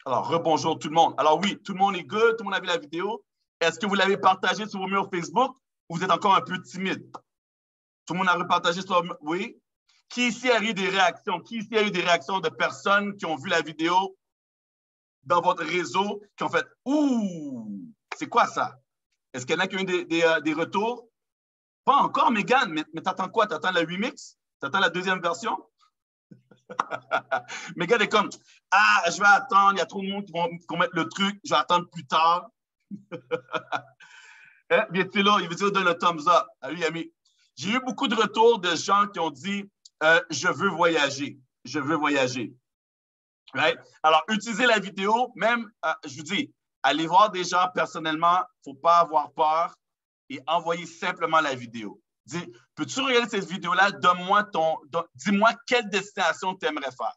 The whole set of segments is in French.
Alors, rebonjour tout le monde. Alors oui, tout le monde est good, tout le monde a vu la vidéo. Est-ce que vous l'avez partagée sur vos murs Facebook ou vous êtes encore un peu timide? Tout le monde a repartagé sur leur... Oui? Qui ici a eu des réactions? Qui ici a eu des réactions de personnes qui ont vu la vidéo dans votre réseau, qui ont fait « Ouh, c'est quoi ça? » Est-ce qu'il y en a qui ont eu des retours? Pas encore, Megan, mais t'attends quoi? T'attends la remix? T'attends la deuxième version? Megan est comme « Ah, je vais attendre, il y a trop de monde qui vont mettre le truc, je vais attendre plus tard. » Bien, tu là, il veut dire donne le thumbs up. Ah oui, ami. J'ai eu beaucoup de retours de gens qui ont dit je veux voyager. Je veux voyager. Right? Alors, utilisez la vidéo, même, je vous dis, allez voir des gens personnellement, il ne faut pas avoir peur et envoyez simplement la vidéo. Dis, peux-tu regarder cette vidéo-là? Dis-moi quelle destination tu aimerais faire.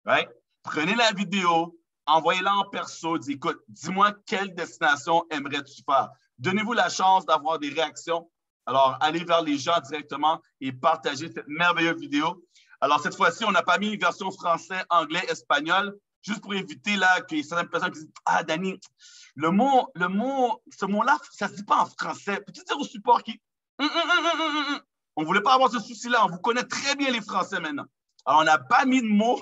Right? Prenez la vidéo, envoyez-la en perso, dis, écoute, dis-moi quelle destination aimerais-tu faire? Donnez-vous la chance d'avoir des réactions. Alors, allez vers les gens directement et partagez cette merveilleuse vidéo. Alors, cette fois-ci, on n'a pas mis une version français, anglais, espagnol, juste pour éviter là, qu'il y ait certaines personnes qui disent « Ah, Danny, ce mot-là, ça ne se dit pas en français. Peux-tu dire au support qui… On ne voulait pas avoir ce souci-là. On vous connaît très bien les Français maintenant. Alors, on n'a pas mis de mots.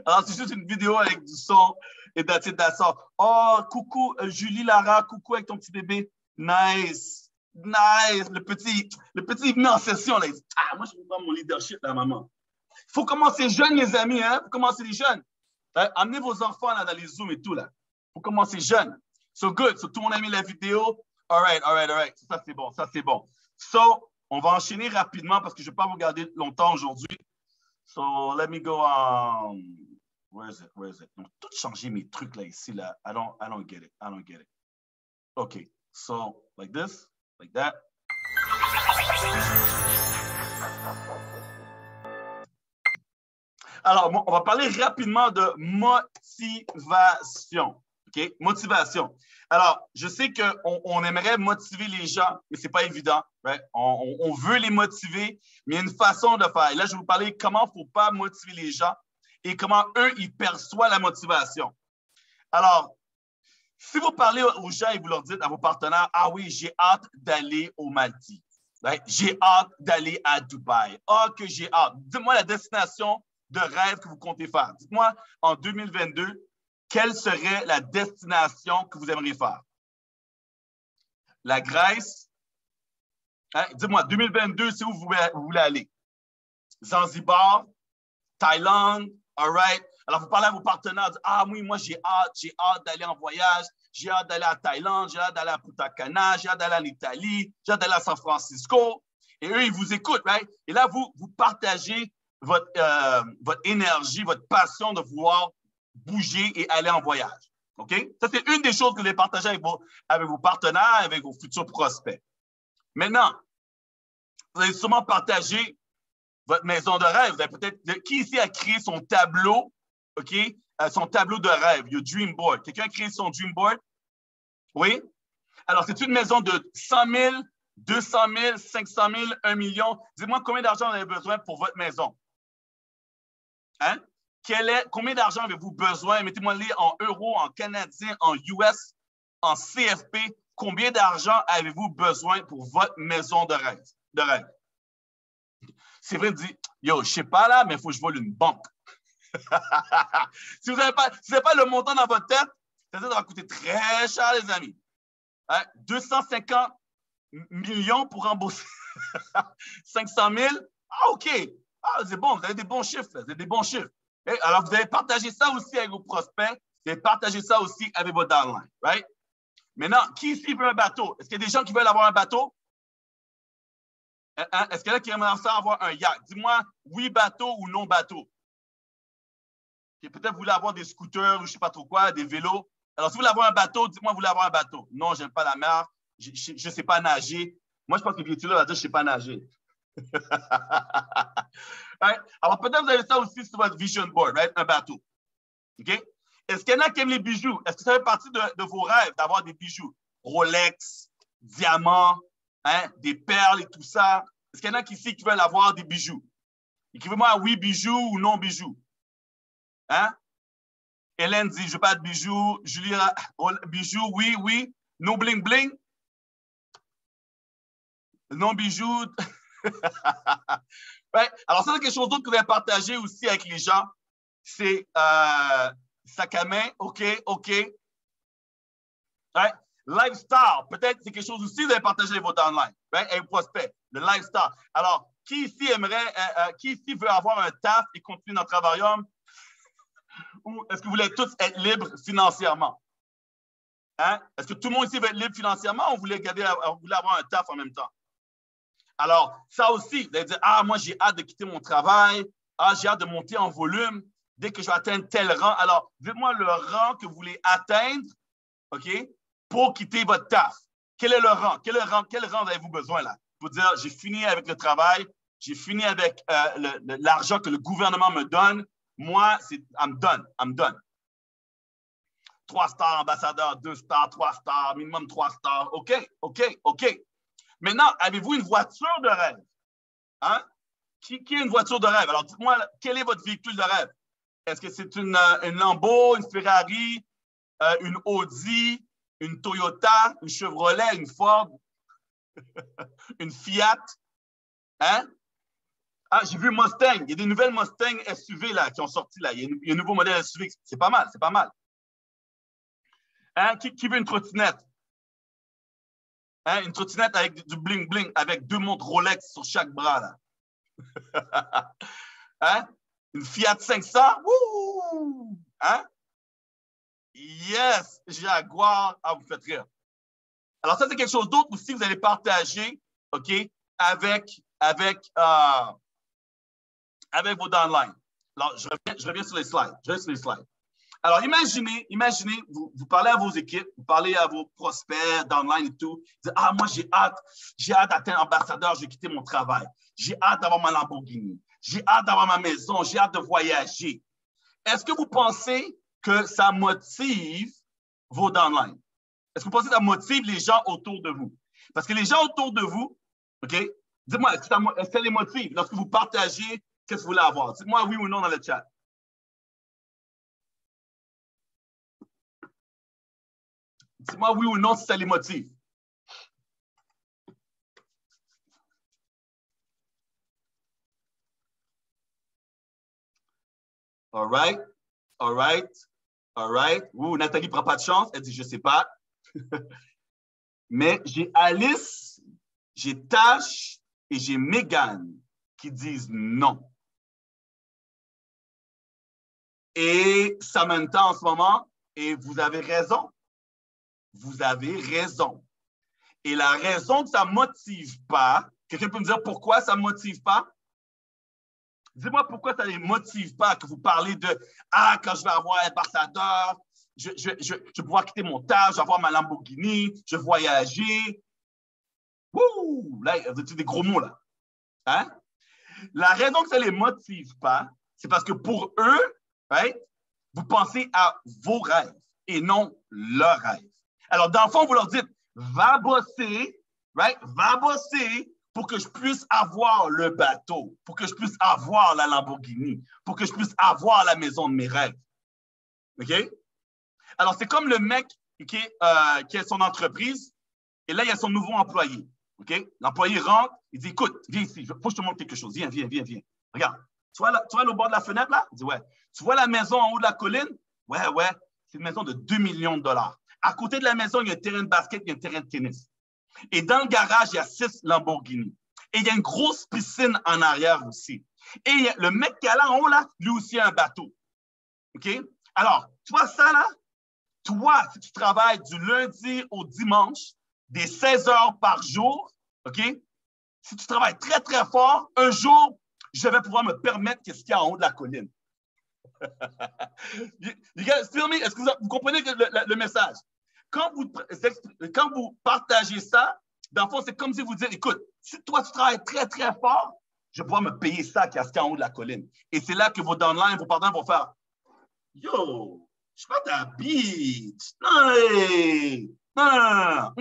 Alors, c'est juste une vidéo avec du son et that's. Oh, coucou, Julie, Lara, coucou avec ton petit bébé. Nice. Nice. Le petit, il venait en session. Là. Il dit, ah, moi, je veux prendre mon leadership, là, maman. Il faut commencer jeune, les amis. Il faut commencer les jeunes. Amenez vos enfants là, dans les Zooms et tout. Il faut commencer jeune. So good. So, tout le monde a mis la vidéo. All right. Ça, c'est bon. So, on va enchaîner rapidement parce que je ne vais pas vous garder longtemps aujourd'hui. So, let me go on. Where is it? Donc, tout changer mes trucs là, ici, là. I don't get it. OK. So, like this, like that. Alors, on va parler rapidement de motivation. OK? Motivation. Alors, je sais qu'on aimerait motiver les gens, mais ce n'est pas évident. Right? On veut les motiver, mais il y a une façon de faire. Et là, je vais vous parler comment il ne faut pas motiver les gens et comment eux, ils perçoivent la motivation. Alors, si vous parlez aux gens et vous leur dites à vos partenaires, « Ah oui, j'ai hâte d'aller aux Maldives. Right? J'ai hâte d'aller à Dubaï. Ah, que j'ai hâte. Dites-moi la destination de rêve que vous comptez faire. Dites-moi, en 2022, quelle serait la destination que vous aimeriez faire? La Grèce? Hein? Dis-moi, 2022, c'est où vous voulez aller? Zanzibar? Thaïlande? All right? Alors, vous parlez à vos partenaires, ah oui, moi, j'ai hâte d'aller en voyage, j'ai hâte d'aller à Thaïlande, j'ai hâte d'aller à Punta Cana, j'ai hâte d'aller en Italie, j'ai hâte d'aller à San Francisco. Et eux, ils vous écoutent, right? Et là, vous partagez votre énergie, votre passion de vouloir bouger et aller en voyage. OK? Ça, c'est une des choses que vous allez partager avec vos partenaires, avec vos futurs prospects. Maintenant, vous allez sûrement partager votre maison de rêve. Vous avez peut-être, qui ici a créé son tableau, OK? Son tableau de rêve, your dream board. Quelqu'un a créé son dream board? Oui? Alors, c'est une maison de 100 000, 200 000, 500 000, 1 million. Dis-moi combien d'argent vous avez besoin pour votre maison. Hein? Combien d'argent avez-vous besoin? Mettez-moi-les en euros, en canadien, en US, en CFP. Combien d'argent avez-vous besoin pour votre maison de rêve? C'est vrai de dire, yo, je ne sais pas là, mais il faut que je vole une banque. Si vous n'avez pas le montant dans votre tête, ça va coûter très cher, les amis. Hein? 250 millions pour rembourser 500 000. Ah, OK. Ah, c'est bon, vous avez des bons chiffres. Là. Vous avez des bons chiffres. Et alors, vous allez partager ça aussi avec vos prospects. Vous allez partager ça aussi avec vos downlines. Right? Maintenant, qui ici veut un bateau? Est-ce qu'il y a des gens qui veulent avoir un bateau? Hein? Est-ce qu'il y en a qui aimeraient ça avoir un yacht? Dis-moi, oui, bateau ou non bateau. Peut-être vous voulez avoir des scooters ou je ne sais pas trop quoi, des vélos. Alors, si vous voulez avoir un bateau, dites-moi, vous voulez avoir un bateau. Non, je n'aime pas la mer. Je ne sais pas nager. Moi, je pense que Vietula va dire, je ne sais pas nager. Right? Alors, peut-être vous avez ça aussi sur votre vision board, right? Un bateau. OK? Est-ce qu'il y en a qui aiment les bijoux? Est-ce que ça fait partie de vos rêves d'avoir des bijoux? Rolex, diamants, hein? Des perles et tout ça. Est-ce qu'il y en a ici qui veulent avoir des bijoux? Écrivez-moi oui bijoux ou non bijoux. Hein? Hélène dit, je veux pas de bijoux. Julia, bijoux, oui, oui. No bling bling. Non bijoux. Ouais. Alors, ça, c'est quelque chose d'autre que vous allez partager aussi avec les gens. C'est sac à main, OK, OK. Ouais. Lifestyle, peut-être c'est quelque chose aussi que vous allez partager avec votre online. Right? Et prospect, le lifestyle. Alors, qui ici aimerait, qui ici veut avoir un taf et continuer notre travaillum? Ou est-ce que vous voulez tous être libres financièrement? Hein? Est-ce que tout le monde ici veut être libre financièrement ou vous voulez avoir un taf en même temps? Alors, ça aussi, vous allez dire, ah, moi, j'ai hâte de quitter mon travail. Ah, j'ai hâte de monter en volume. Dès que je vais atteindre tel rang. Alors, dites-moi le rang que vous voulez atteindre, OK, pour quitter votre taf. Quel est le rang? Quel rang avez-vous besoin là? Pour dire, j'ai fini avec le travail, j'ai fini avec l'argent que le gouvernement me donne. Moi, c'est I'm done. 3 stars, ambassadeur, 2 stars, 3 stars, minimum 3 stars. OK. Maintenant, avez-vous une voiture de rêve? Hein? Qui a une voiture de rêve? Alors, dites-moi, quel est votre véhicule de rêve? Est-ce que c'est une Lambo, une Ferrari, une Audi, une Toyota, une Chevrolet, une Ford, une Fiat? Hein? Ah, j'ai vu Mustang. Il y a des nouvelles Mustang SUV là, qui ont sorti là. Il y a un nouveau modèle SUV. C'est pas mal. Hein? Qui veut une trottinette? Hein? Une trottinette avec du bling-bling, avec 2 montres Rolex sur chaque bras là. Hein? Une Fiat 500? Wouh! Hein? Yes! Jaguar! Ah, vous faites rire. Alors, ça, c'est quelque chose d'autre aussi que vous allez partager, OK, avec vos downlines. Alors, je reviens sur les slides. Alors, imaginez, vous parlez à vos équipes, vous parlez à vos prospects, downline et tout. Vous dites, ah, moi, j'ai hâte d'atteindre ambassadeur, je vais quitter mon travail. J'ai hâte d'avoir ma Lamborghini. J'ai hâte d'avoir ma maison. J'ai hâte de voyager. Est-ce que vous pensez que ça motive vos downlines? Est-ce que vous pensez que ça motive les gens autour de vous? Parce que les gens autour de vous, OK, dites-moi, est-ce que ça les motive lorsque vous partagez qu'est-ce que vous voulez avoir? Dites-moi oui ou non dans le chat. Dites-moi oui ou non si ça les motive. All right. Ouh, Nathalie ne prend pas de chance. Elle dit, je ne sais pas. Mais j'ai Alice, j'ai Tash et j'ai Megan qui disent non. Et Samantha en ce moment, et vous avez raison. Et la raison que ça ne motive pas, quelqu'un peut me dire pourquoi ça ne motive pas? Dis-moi pourquoi ça ne les motive pas que vous parlez de « Ah, quand je vais avoir un ambassadeur, je vais pouvoir quitter mon taf, je vais avoir ma Lamborghini, je vais voyager. » Wouh! Là, vous avez des gros mots, là. Hein? La raison que ça ne les motive pas, c'est parce que pour eux, right, vous pensez à vos rêves et non leurs rêves. Alors, dans le fond, vous leur dites « Va bosser, right? Va bosser pour que je puisse avoir le bateau, pour que je puisse avoir la Lamborghini, pour que je puisse avoir la maison de mes rêves. » OK? Alors, c'est comme le mec qui a son entreprise et là, il y a son nouveau employé. OK? L'employé rentre, il dit, écoute, viens ici, il faut que je te montre quelque chose. Viens. Regarde, tu vois le bord de la fenêtre là? Il dit, ouais. Tu vois la maison en haut de la colline? Ouais. C'est une maison de 2 millions de dollars. À côté de la maison, il y a un terrain de basket, il y a un terrain de tennis. Et dans le garage, il y a 6 Lamborghini. Et il y a une grosse piscine en arrière aussi. Et le mec qui est là en haut, là, lui aussi a un bateau. OK? Alors, tu vois ça, là? Toi, si tu travailles du lundi au dimanche, des 16 heures par jour, OK? Si tu travailles très, très fort, un jour, je vais pouvoir me permettre qu'est-ce qu'il y a en haut de la colline. You guys feel me? Est-ce que vous comprenez le message? Quand vous partagez ça, dans le fond, c'est comme si vous dites, écoute, si toi, tu travailles très, très fort, je vais pouvoir me payer ça qui est en haut de la colline. Et c'est là que vos downlines, vos partenaires vont faire, yo, je suis pas ta bitch. Non.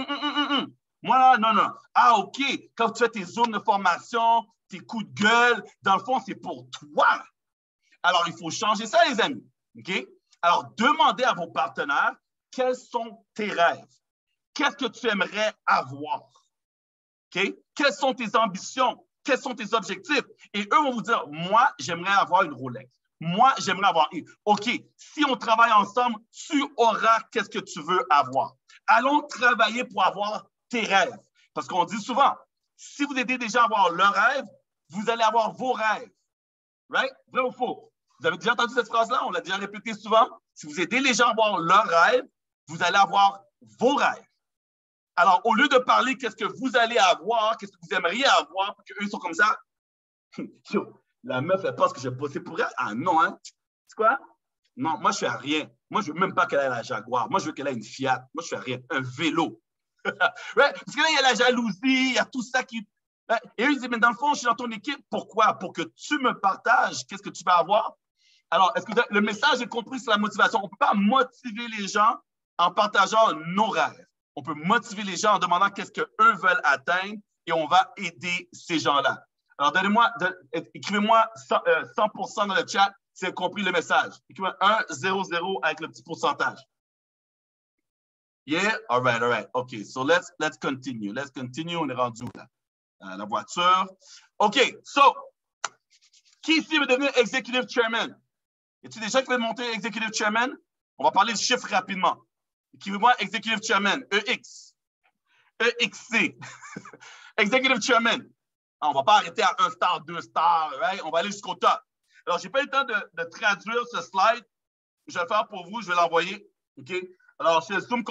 Moi, là, non. Ah, OK. Quand tu fais tes zones de formation, tes coups de gueule, dans le fond, c'est pour toi. Alors, il faut changer ça, les amis. OK? Alors, demandez à vos partenaires quels sont tes rêves. Qu'est-ce que tu aimerais avoir? Okay? Quelles sont tes ambitions? Quels sont tes objectifs? Et eux vont vous dire, moi, j'aimerais avoir une Rolex. Moi, j'aimerais avoir une. OK, si on travaille ensemble, tu auras qu'est-ce que tu veux avoir. Allons travailler pour avoir tes rêves. Parce qu'on dit souvent, si vous aidez des gens à avoir leurs rêves, vous allez avoir vos rêves. Right? Vrai ou faux? Vous avez déjà entendu cette phrase-là? On l'a déjà répété souvent. Si vous aidez les gens à avoir leurs rêves, vous allez avoir vos rêves. Alors, au lieu de parler qu'est-ce que vous allez avoir, qu'est-ce que vous aimeriez avoir, parce qu'eux sont comme ça, la meuf, elle pense que j'ai bossé pour elle. Ah non, hein? C'est quoi? Non, moi, je fais rien. Moi, je veux même pas qu'elle ait la Jaguar. Moi, je veux qu'elle ait une Fiat. Moi, je fais rien. Un vélo. Ouais, parce que là, il y a la jalousie, il y a tout ça qui. Et eux, ils disent, mais dans le fond, je suis dans ton équipe. Pourquoi? Pour que tu me partages qu'est-ce que tu vas avoir. Alors, est-ce que le message est compris sur la motivation? On ne peut pas motiver les gens en partageant nos rêves. On peut motiver les gens en demandant qu'est-ce qu'eux veulent atteindre et on va aider ces gens-là. Alors, écrivez-moi 100% dans le chat si vous avez compris le message. Écrivez 1, 0, 0 avec le petit pourcentage. Yeah? All right. OK, so let's continue. Let's continue. On est rendu là. La voiture. OK, so, qui ici veut devenir Executive Chairman? Y a-t-il des gens qui veulent monter Executive Chairman? On va parler de chiffres rapidement. Écrivez-moi Executive Chairman, EX, EXC, Executive Chairman. On ne va pas arrêter à 1 star, 2 stars, right? On va aller jusqu'au top. Alors, je n'ai pas eu le temps de traduire ce slide. Je vais le faire pour vous, je vais l'envoyer. OK? Alors, c'est Zoom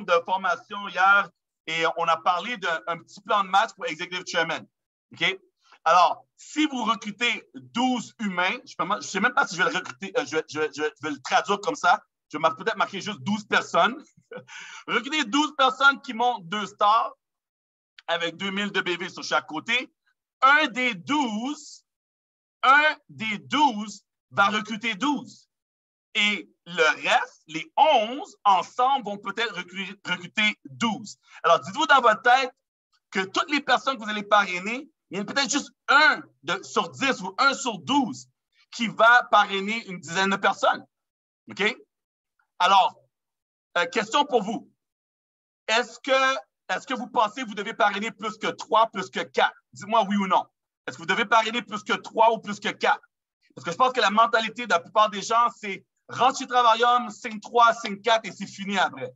de formation hier et on a parlé d'un petit plan de match pour Executive Chairman. OK? Alors, si vous recrutez 12 humains, je ne sais même pas si je vais le recruter, je vais le traduire comme ça. Je vais peut-être marquer juste 12 personnes. Recrutez 12 personnes qui montent 2 stars avec 2000 de BV sur chaque côté. Un des 12 va recruter 12. Et le reste, les 11, ensemble, vont peut-être recruter 12. Alors, dites-vous dans votre tête que toutes les personnes que vous allez parrainer, il y en a peut-être juste un sur 10 ou un sur 12 qui va parrainer une dizaine de personnes. OK? Alors, question pour vous. Est-ce que vous pensez que vous devez parrainer plus que 3, plus que 4? Dites-moi oui ou non. Est-ce que vous devez parrainer plus que 3 ou plus que 4? Parce que je pense que la mentalité de la plupart des gens, c'est rentre chez Travaillum, signe 3, signe 4 et c'est fini après.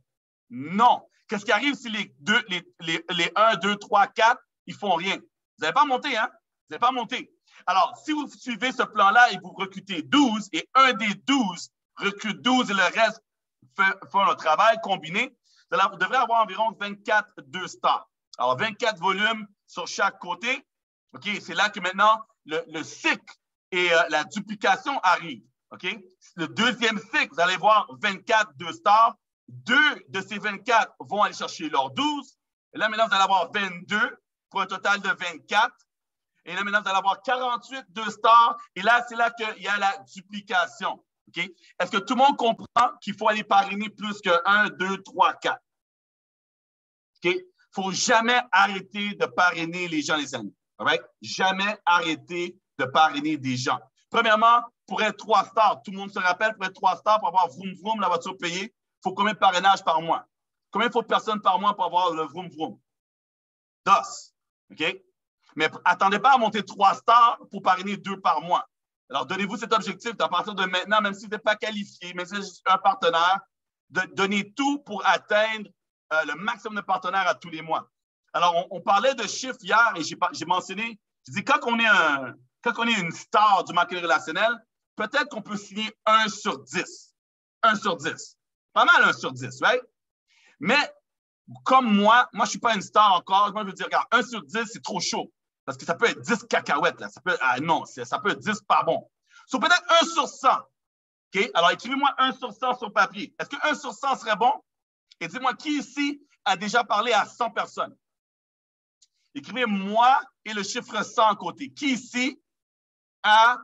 Non. Qu'est-ce qui arrive si les 1, 2, 3, 4, ils font rien? Vous n'allez pas monter, hein? Vous n'allez pas monter. Alors, si vous suivez ce plan-là et vous recrutez 12 et un des 12 recrute 12 et le reste font le travail combiné, vous devrez avoir environ 24 2 stars. Alors, 24 volumes sur chaque côté. OK, c'est là que maintenant le cycle et la duplication arrivent. OK? Le deuxième cycle, vous allez voir 24 2 stars. 2 de ces 24 vont aller chercher leurs 12. Et là, maintenant, vous allez avoir 22 pour un total de 24. Et là, maintenant, vous allez avoir 48 2 stars. Et là, c'est là qu'il y a la duplication. Okay? Est-ce que tout le monde comprend qu'il faut aller parrainer plus que 1, 2, 3, 4? Il ne faut jamais arrêter de parrainer les gens, les amis. Right? Jamais arrêter de parrainer des gens. Premièrement, pour être 3 stars, tout le monde se rappelle, pour être 3 stars, pour avoir vroom vroom, la voiture payée, il faut combien de parrainages par mois? Combien il faut de personnes par mois pour avoir le vroom vroom? 2. OK? Mais attendez pas à monter 3 stars pour parrainer 2 par mois. Alors, donnez-vous cet objectif à partir de maintenant, même si vous n'êtes pas qualifié, même si vous êtes un partenaire, de donner tout pour atteindre le maximum de partenaires à tous les mois. Alors, on parlait de chiffres hier et j'ai mentionné, je dis, quand on est une star du marketing relationnel, peut-être qu'on peut signer 1 sur 10. 1 sur 10. Pas mal 1 sur 10, right? Mais comme moi, je ne suis pas une star encore. Moi, je veux dire, regarde, 1 sur 10, c'est trop chaud. Parce que ça peut être 10 cacahuètes. Là. Ça peut être 10 pas bon. So, peut-être 1 sur 100. OK? Alors, écrivez-moi 1 sur 100 sur papier. Est-ce que 1 sur 100 serait bon? Et dis-moi, qui ici a déjà parlé à 100 personnes? Écrivez moi et le chiffre 100 à côté. Qui ici a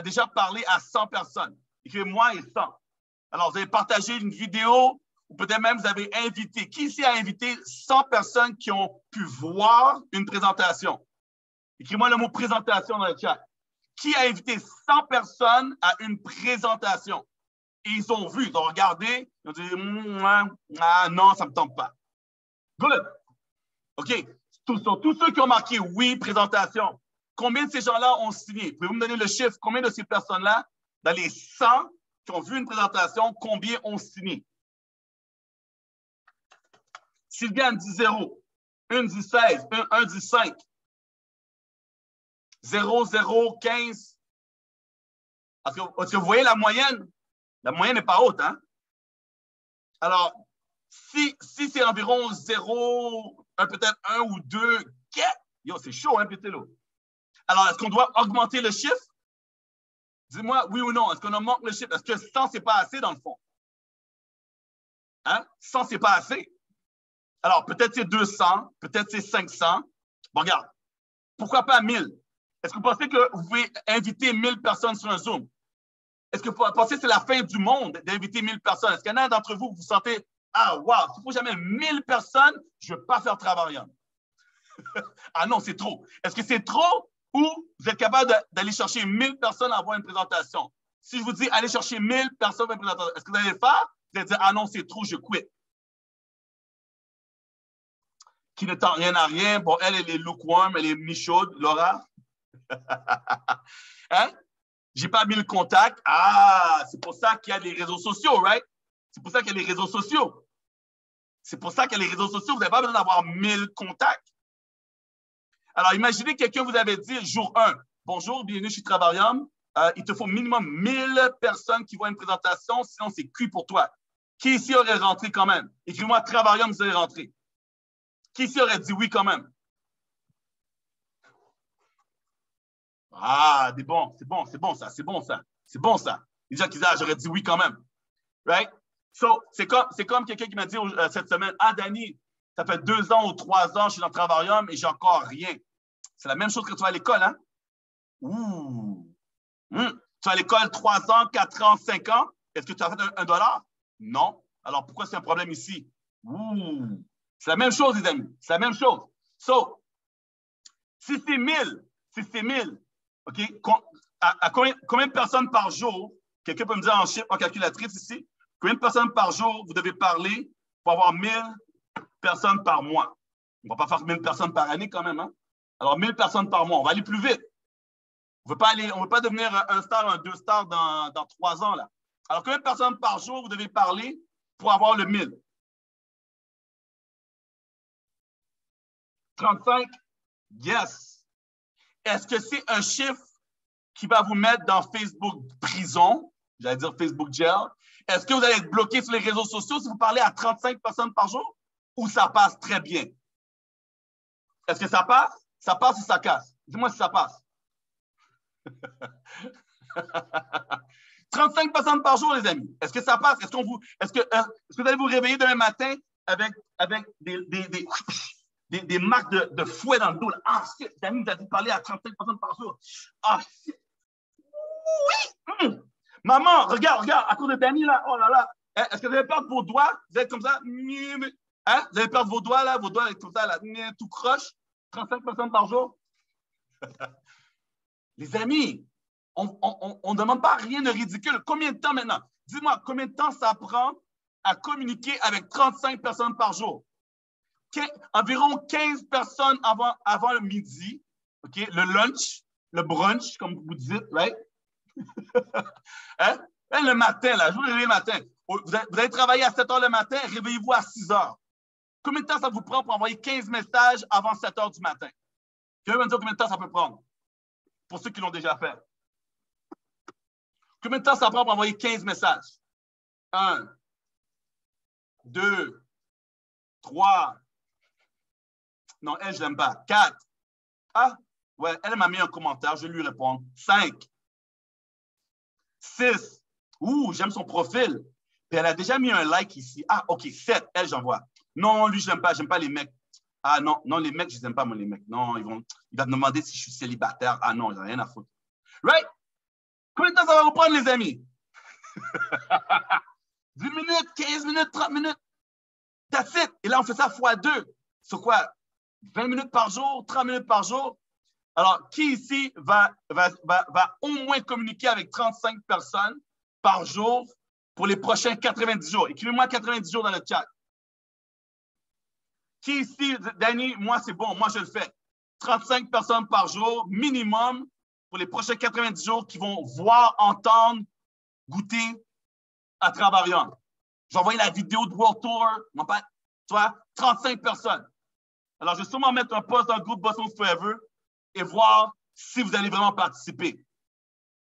déjà parlé à 100 personnes? Écrivez moi et 100. Alors, vous avez partagé une vidéo ou peut-être même vous avez invité. Qui ici a invité 100 personnes qui ont pu voir une présentation? Écrivez-moi le mot présentation dans le chat. Qui a invité 100 personnes à une présentation? et ils ont vu, ils ont regardé, ils ont dit ah, non, ça ne me tente pas. Good. OK. Sur tous ceux qui ont marqué oui, présentation, combien de ces gens-là ont signé? Pouvez-vous me donner le chiffre? Combien de ces personnes-là, dans les 100 qui ont vu une présentation, combien ont signé? Sylviane dit 0. 1 dit 16. 1 dit 5. 0, 0, 15. Est-ce que vous voyez la moyenne? La moyenne n'est pas haute, hein? Alors, si c'est environ 0, peut-être 1 ou 2, yo, c'est chaud, hein, Pételo? Alors, est-ce qu'on doit augmenter le chiffre? Dis-moi oui ou non. Est-ce qu'on augmente le chiffre? Est-ce que 100, c'est pas assez dans le fond? Hein? 100, c'est pas assez. Alors, peut-être c'est 200, peut-être c'est 500. Bon, regarde. Pourquoi pas 1000? Est-ce que vous pensez que vous pouvez inviter 1000 personnes sur un Zoom? Est-ce que vous pensez que c'est la fin du monde d'inviter 1000 personnes? Est-ce qu'il y en a d'entre vous vous sentez, ah, wow, s'il ne faut jamais 1000 personnes, je ne veux pas faire Travarium. Ah non, c'est trop. Est-ce que c'est trop ou vous êtes capable d'aller chercher 1000 personnes à avoir une présentation? Si je vous dis, allez chercher 1000 personnes pour une présentation, est-ce que vous allez le faire? Vous allez dire, ah non, c'est trop, je quitte. Qui ne tente rien à rien. Bon, elle est lukewarm, elle est mi-chaude, Laura. Hein? J'ai pas mis le contact. Ah, c'est pour ça qu'il y a les réseaux sociaux, right? C'est pour ça qu'il y a les réseaux sociaux. C'est pour ça qu'il y a les réseaux sociaux. Vous n'avez pas besoin d'avoir 1000 contacts. Alors, imaginez que quelqu'un vous avait dit, jour 1, bonjour, bienvenue chez Travarium. Il te faut minimum 1000 personnes qui voient une présentation, sinon c'est cuit pour toi. Qui ici aurait rentré quand même? Écris-moi Travarium, vous allez rentrer. Qui ici aurait dit oui quand même? Ah, c'est bon ça. C'est bon ça. Les gens qui disent, ah, j'aurais dit oui quand même. Right? So, c'est comme quelqu'un qui m'a dit cette semaine, ah, Danny, ça fait 2 ans ou 3 ans, je suis dans le Travarium et j'ai encore rien. C'est la même chose que tu vas à l'école, hein? Ouh. Tu vas à l'école 3 ans, 4 ans, 5 ans. Est-ce que tu as fait $1? Non. Alors, pourquoi c'est un problème ici? Ouh. C'est la même chose, les amis. C'est la même chose. So, si c'est 1000, OK? Combien de personnes par jour, quelqu'un peut me dire en chiffre, en calculatrice ici, combien de personnes par jour vous devez parler pour avoir 1000 personnes par mois? On ne va pas faire 1000 personnes par année quand même, hein? Alors, 1000 personnes par mois, on va aller plus vite. On ne veut pas devenir un star, un 2 stars dans 3 ans, là. Alors, combien de personnes par jour vous devez parler pour avoir le 1000? 35? Yes. Est-ce que c'est un chiffre qui va vous mettre dans Facebook prison? J'allais dire Facebook jail. Est-ce que vous allez être bloqué sur les réseaux sociaux si vous parlez à 35 personnes par jour? Ou ça passe très bien? Est-ce que ça passe? Ça passe ou ça casse? Dis-moi si ça passe. 35 personnes par jour, les amis. Est-ce que ça passe? Est-ce que vous allez vous réveiller demain matin avec des marques de fouet dans le dos? Là? Ah, shit, Danny, vous avez parlé à 35 personnes par jour. Ah, shit. Oui! Maman, regarde, à cause de Danny, là, oh là là. Est-ce que vous allez perdre vos doigts? Vous êtes comme ça? Hein? Vous allez perdre vos doigts, là, vos doigts comme ça, là, tout croche. 35 personnes par jour? Les amis, on ne demande pas rien de ridicule. Combien de temps maintenant? Dis-moi, combien de temps ça prend à communiquer avec 35 personnes par jour? Environ 15 personnes avant le midi, okay? Le lunch, le brunch, comme vous dites, right? Hein? Le matin, là, je vous réveille le matin. Vous allez travailler à 7 h le matin, réveillez-vous à 6 h. Combien de temps ça vous prend pour envoyer 15 messages avant 7 h du matin? Quelqu'un va me dire combien de temps ça peut prendre? Pour ceux qui l'ont déjà fait. Combien de temps ça prend pour envoyer 15 messages? 1, 2, 3. Non, elle, je ne l'aime pas. 4. Ah, ouais, elle m'a mis un commentaire, je vais lui répondre. 5. 6. Ouh, j'aime son profil. Puis elle a déjà mis un like ici. Ah, OK, 7. Elle, j'envoie. Non, lui, je n'aime pas. J'aime pas les mecs. Ah non, les mecs, je les aime pas, moi, les mecs. Non, il va me demander si je suis célibataire. Ah non, il n'a rien à foutre. Right? Combien de temps ça va vous prendre, les amis? 10 minutes, 15 minutes, 30 minutes. That's it. Et là, on fait ça x2. C'est quoi? 20 minutes par jour, 30 minutes par jour. Alors, qui ici va au moins communiquer avec 35 personnes par jour pour les prochains 90 jours? Écrivez-moi 90 jours dans le chat. Qui ici, Danny, moi, c'est bon, moi, je le fais. 35 personnes par jour, minimum, pour les prochains 90 jours qui vont voir, entendre, goûter à Travarion. J'ai envoyé la vidéo de World Tour, tu vois, 35 personnes. Alors, je vais sûrement mettre un post dans le groupe Boston Forever et voir si vous allez vraiment participer.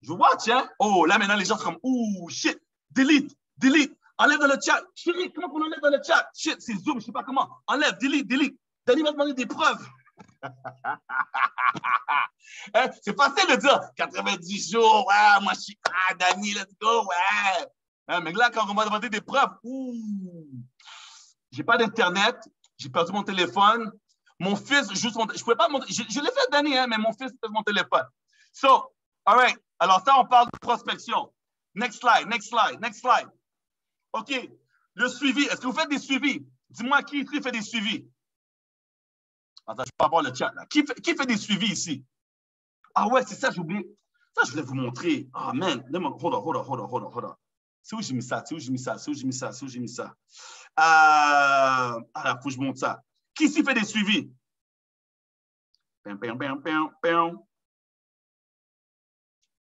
Je watch, hein? Oh, là, maintenant, les gens sont comme, ouh, shit, delete, delete, enlève dans le chat. Chérie, comment on enlève dans le chat? Shit, c'est Zoom, je ne sais pas comment. Enlève, delete, delete. Danny va demander des preuves. Hein? C'est facile de dire 90 jours, ouais, moi, je suis, Danny, let's go, ouais. Hein, mais là, quand on va demander des preuves, ouh, j'ai pas d'Internet, j'ai perdu mon téléphone. Mon fils joue sur mon téléphone. Je pouvais pas montrer. Je l'ai fait Danny, hein, mais mon fils fait mon téléphone. So, all right. Alors, ça, on parle de prospection. Next slide, next slide, next slide. OK. Le suivi. Est-ce que vous faites des suivis? Dis-moi qui ici fait des suivis. Attends, je peux pas voir le chat, là. Qui fait des suivis ici? Ah ouais, c'est ça, j'ai oublié. Ça, je voulais vous montrer. Ah, man. Hold on. C'est où j'ai mis ça? Ah, là, faut que je monte ça. Qui ici fait des suivis?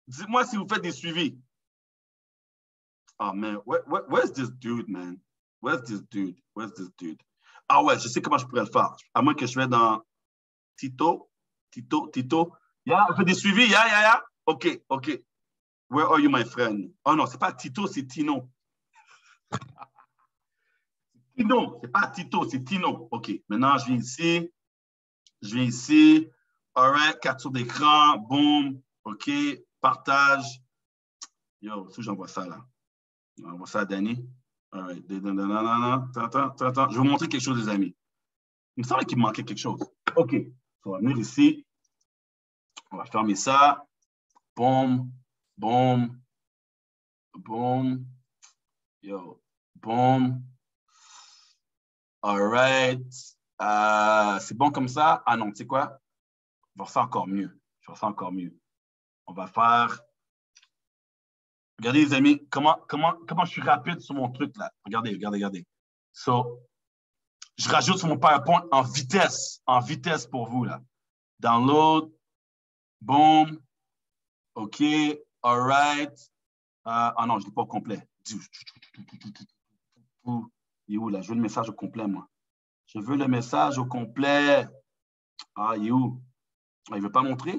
Dites-moi si vous faites des suivis. Oh man, where's this dude, man? Where's this dude? Ah ouais, je sais comment je pourrais le faire. À moins que je sois dans Tito. Yeah, on fait des suivis, yeah. OK. Where are you, my friend? Oh non, c'est pas Tito, c'est Tino. Tino, c'est pas Tito, c'est Tino. OK, maintenant, je viens ici. All right, capture d'écran, boom. OK, partage. Yo, si j'envoie ça, là. J'envoie ça à Danny. All right. Attends. Je vais vous montrer quelque chose, les amis. Il me semble qu'il me manquait quelque chose. OK, on va venir ici. On va fermer ça. Boom. Yo, boom. All right. C'est bon comme ça? Ah non, tu sais quoi? Je vais faire ça encore mieux. On va faire... Regardez, les amis, comment je suis rapide sur mon truc, là. Regardez. So, je rajoute sur mon PowerPoint en vitesse pour vous, là. Download. Boom. OK. All right. Ah non, je ne l'ai pas au complet. Il est où, là? Je veux le message au complet, moi. Je veux le message au complet. Ah, il est où? Ah, il ne veut pas montrer?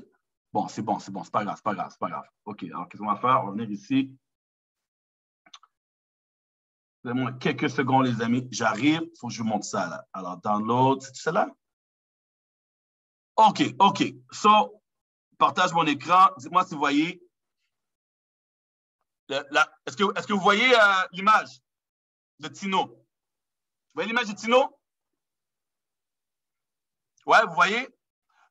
Bon, c'est bon. C'est pas grave. OK, alors qu'est-ce qu'on va faire? On va venir ici. Donnez-moi quelques secondes, les amis. J'arrive. Il faut que je vous montre ça, là. Alors, download. C'est celle-là? OK. So, partage mon écran. Dites-moi si vous voyez. Est-ce que vous voyez l'image de Tino? Vous voyez l'image de Tino? Ouais, vous voyez?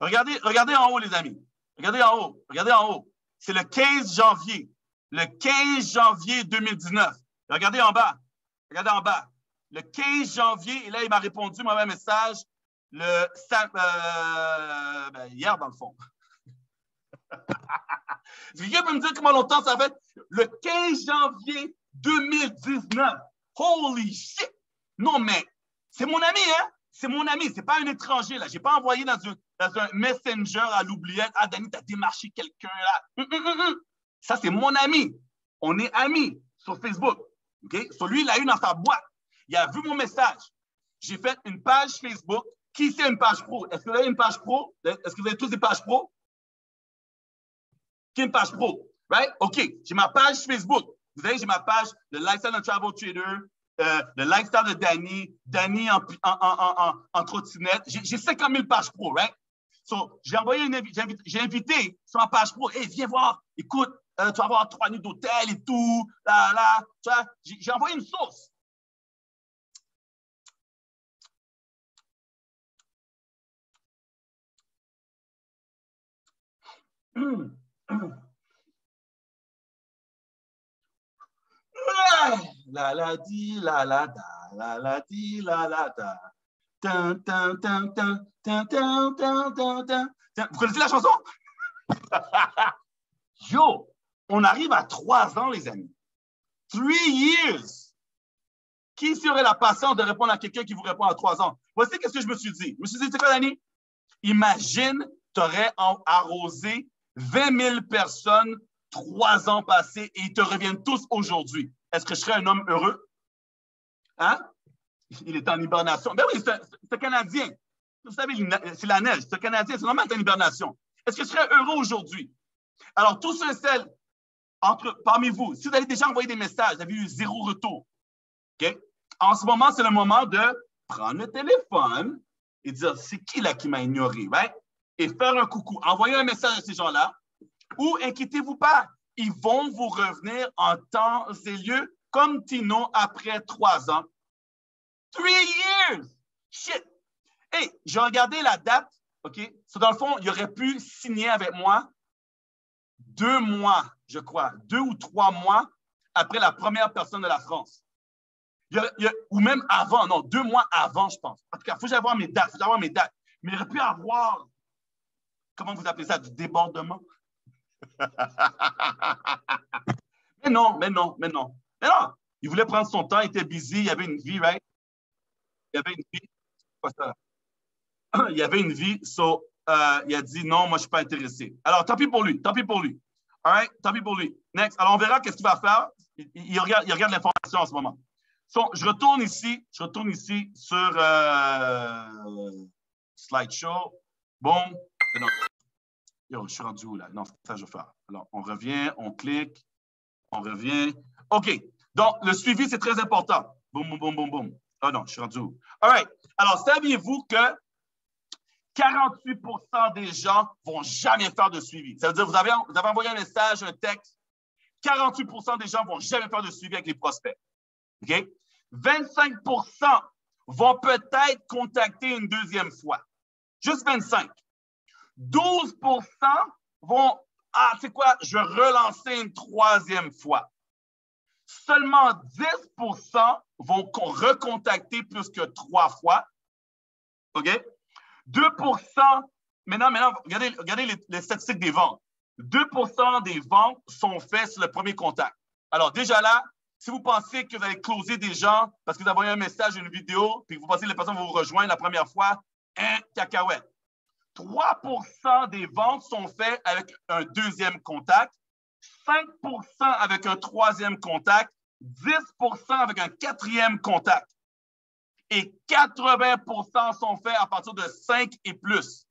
Regardez en haut, les amis. Regardez en haut. C'est le 15 janvier. Le 15 janvier 2019. Regardez en bas. Le 15 janvier, et là, il m'a répondu, mon message, hier, dans le fond. Quelqu'un peut me dire comment longtemps ça fait? Le 15 janvier 2019. Holy shit! Non, mais c'est mon ami, hein? C'est mon ami, c'est pas un étranger, là. Je n'ai pas envoyé dans un messenger à l'oubliette. Ah, Danny, tu as démarché quelqu'un, là. Ça, c'est mon ami. On est amis sur Facebook. OK? So, lui, il a eu dans sa boîte. Il a vu mon message. J'ai fait une page Facebook. Qui c'est une page pro? Est-ce que vous avez une page pro? Est-ce que vous avez tous des pages pro? Qui est une page pro? Right? OK. J'ai ma page Facebook. Vous savez, j'ai ma page, le Lifestyle and Travel Trader, le Lifestyle de Danny en trottinette. J'ai 50 000 pages pro, right? So, j'ai invité sur ma page pro. Hey, viens voir. Écoute, tu vas avoir 3 nuits d'hôtel et tout. Là. Tu vois, j'ai envoyé une sauce. La di la da, la di la da. Vous connaissez la chanson? Yo, on arrive à 3 ans, les amis. 3 years. Qui aurait la patience de répondre à quelqu'un qui vous répond à 3 ans? Voici ce que je me suis dit. Je me suis dit, c'est quoi, Danny? Imagine, tu aurais arrosé 20 000 personnes 3 ans passés et ils te reviennent tous aujourd'hui. Est-ce que je serais un homme heureux? Hein? Il est en hibernation. Ben oui, c'est un Canadien. Vous savez, c'est la neige. C'est un Canadien. C'est normal d'être en hibernation. Est-ce que je serais heureux aujourd'hui? Alors, tous ceux et celles parmi vous, si vous avez déjà envoyé des messages, vous avez eu 0 retour. OK? En ce moment, c'est le moment de prendre le téléphone et dire, c'est qui là qui m'a ignoré? Right? Et faire un coucou. Envoyer un message à ces gens-là. Ou, inquiétez-vous pas, ils vont vous revenir en temps et lieu comme Tino après 3 ans. 3 years! Shit! Hey, j'ai regardé la date, OK? So, dans le fond, il aurait pu signer avec moi 2 mois, je crois, 2 ou 3 mois après la première personne de la France. Ou même avant, non, 2 mois avant, je pense. En tout cas, il faut que j'aille voir mes dates, Mais il aurait pu avoir, comment vous appelez ça, du débordement? Mais non. Il voulait prendre son temps, il était busy, il y avait une vie, right? Il y avait une vie. Quoi ça? Il y avait une vie, so il a dit non, moi je ne suis pas intéressé. Alors, tant pis pour lui. All right? Tant pis pour lui. Next. Alors, on verra qu'est-ce qu'il va faire. Il regarde l'information en ce moment. So, je retourne ici sur slideshow. Boom. Non. Yo, je suis rendu où là? Non, c'est ça que je vais faire. Alors, on revient, on clique, on revient. OK. Donc, le suivi, c'est très important. Boum. Ah non, je suis rendu où? All right. Alors, saviez-vous que 48% des gens ne vont jamais faire de suivi? Ça veut dire, vous avez envoyé un message, un texte, 48% des gens ne vont jamais faire de suivi avec les prospects. OK? 25% vont peut-être contacter une deuxième fois. Juste 25. 12% vont, c'est quoi, je vais relancer une 3e fois. Seulement 10% vont recontacter plus que 3 fois. OK? 2%, maintenant, regardez les statistiques des ventes. 2% des ventes sont faites sur le premier contact. Alors, déjà là, si vous pensez que vous allez closer des gens parce que vous avez envoyé un message, une vidéo, puis que vous pensez que les personnes vont vous rejoindre la première fois, cacahuète. 3% des ventes sont faites avec un deuxième contact, 5% avec un troisième contact, 10% avec un 4e contact. Et 80% sont faits à partir de 5 et plus.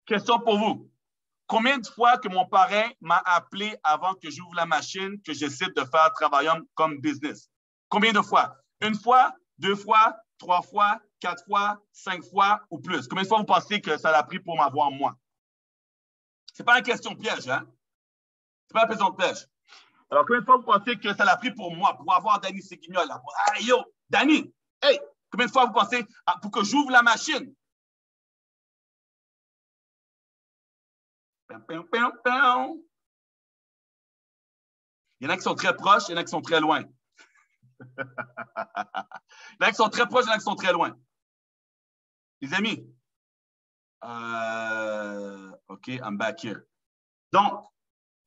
Question pour vous. Combien de fois que mon parrain m'a appelé avant que j'ouvre la machine, que j'essaie de faire Travaillum comme business? Combien de fois? 1 fois, 2 fois, 3 fois, 4 fois, 5 fois ou plus? Combien de fois vous pensez que ça l'a pris pour m'avoir moi? Ce n'est pas une question piège, hein? Ce n'est pas une question de piège. Alors, combien de fois vous pensez que ça l'a pris pour moi, pour avoir Danny Seguignol? Ah, yo, Danny, hey, combien de fois vous pensez pour que j'ouvre la machine? Il y en a qui sont très proches, il y en a qui sont très loin. Il y en a qui sont très proches, il y en a qui sont très loin. Les amis, OK, I'm back here. Donc,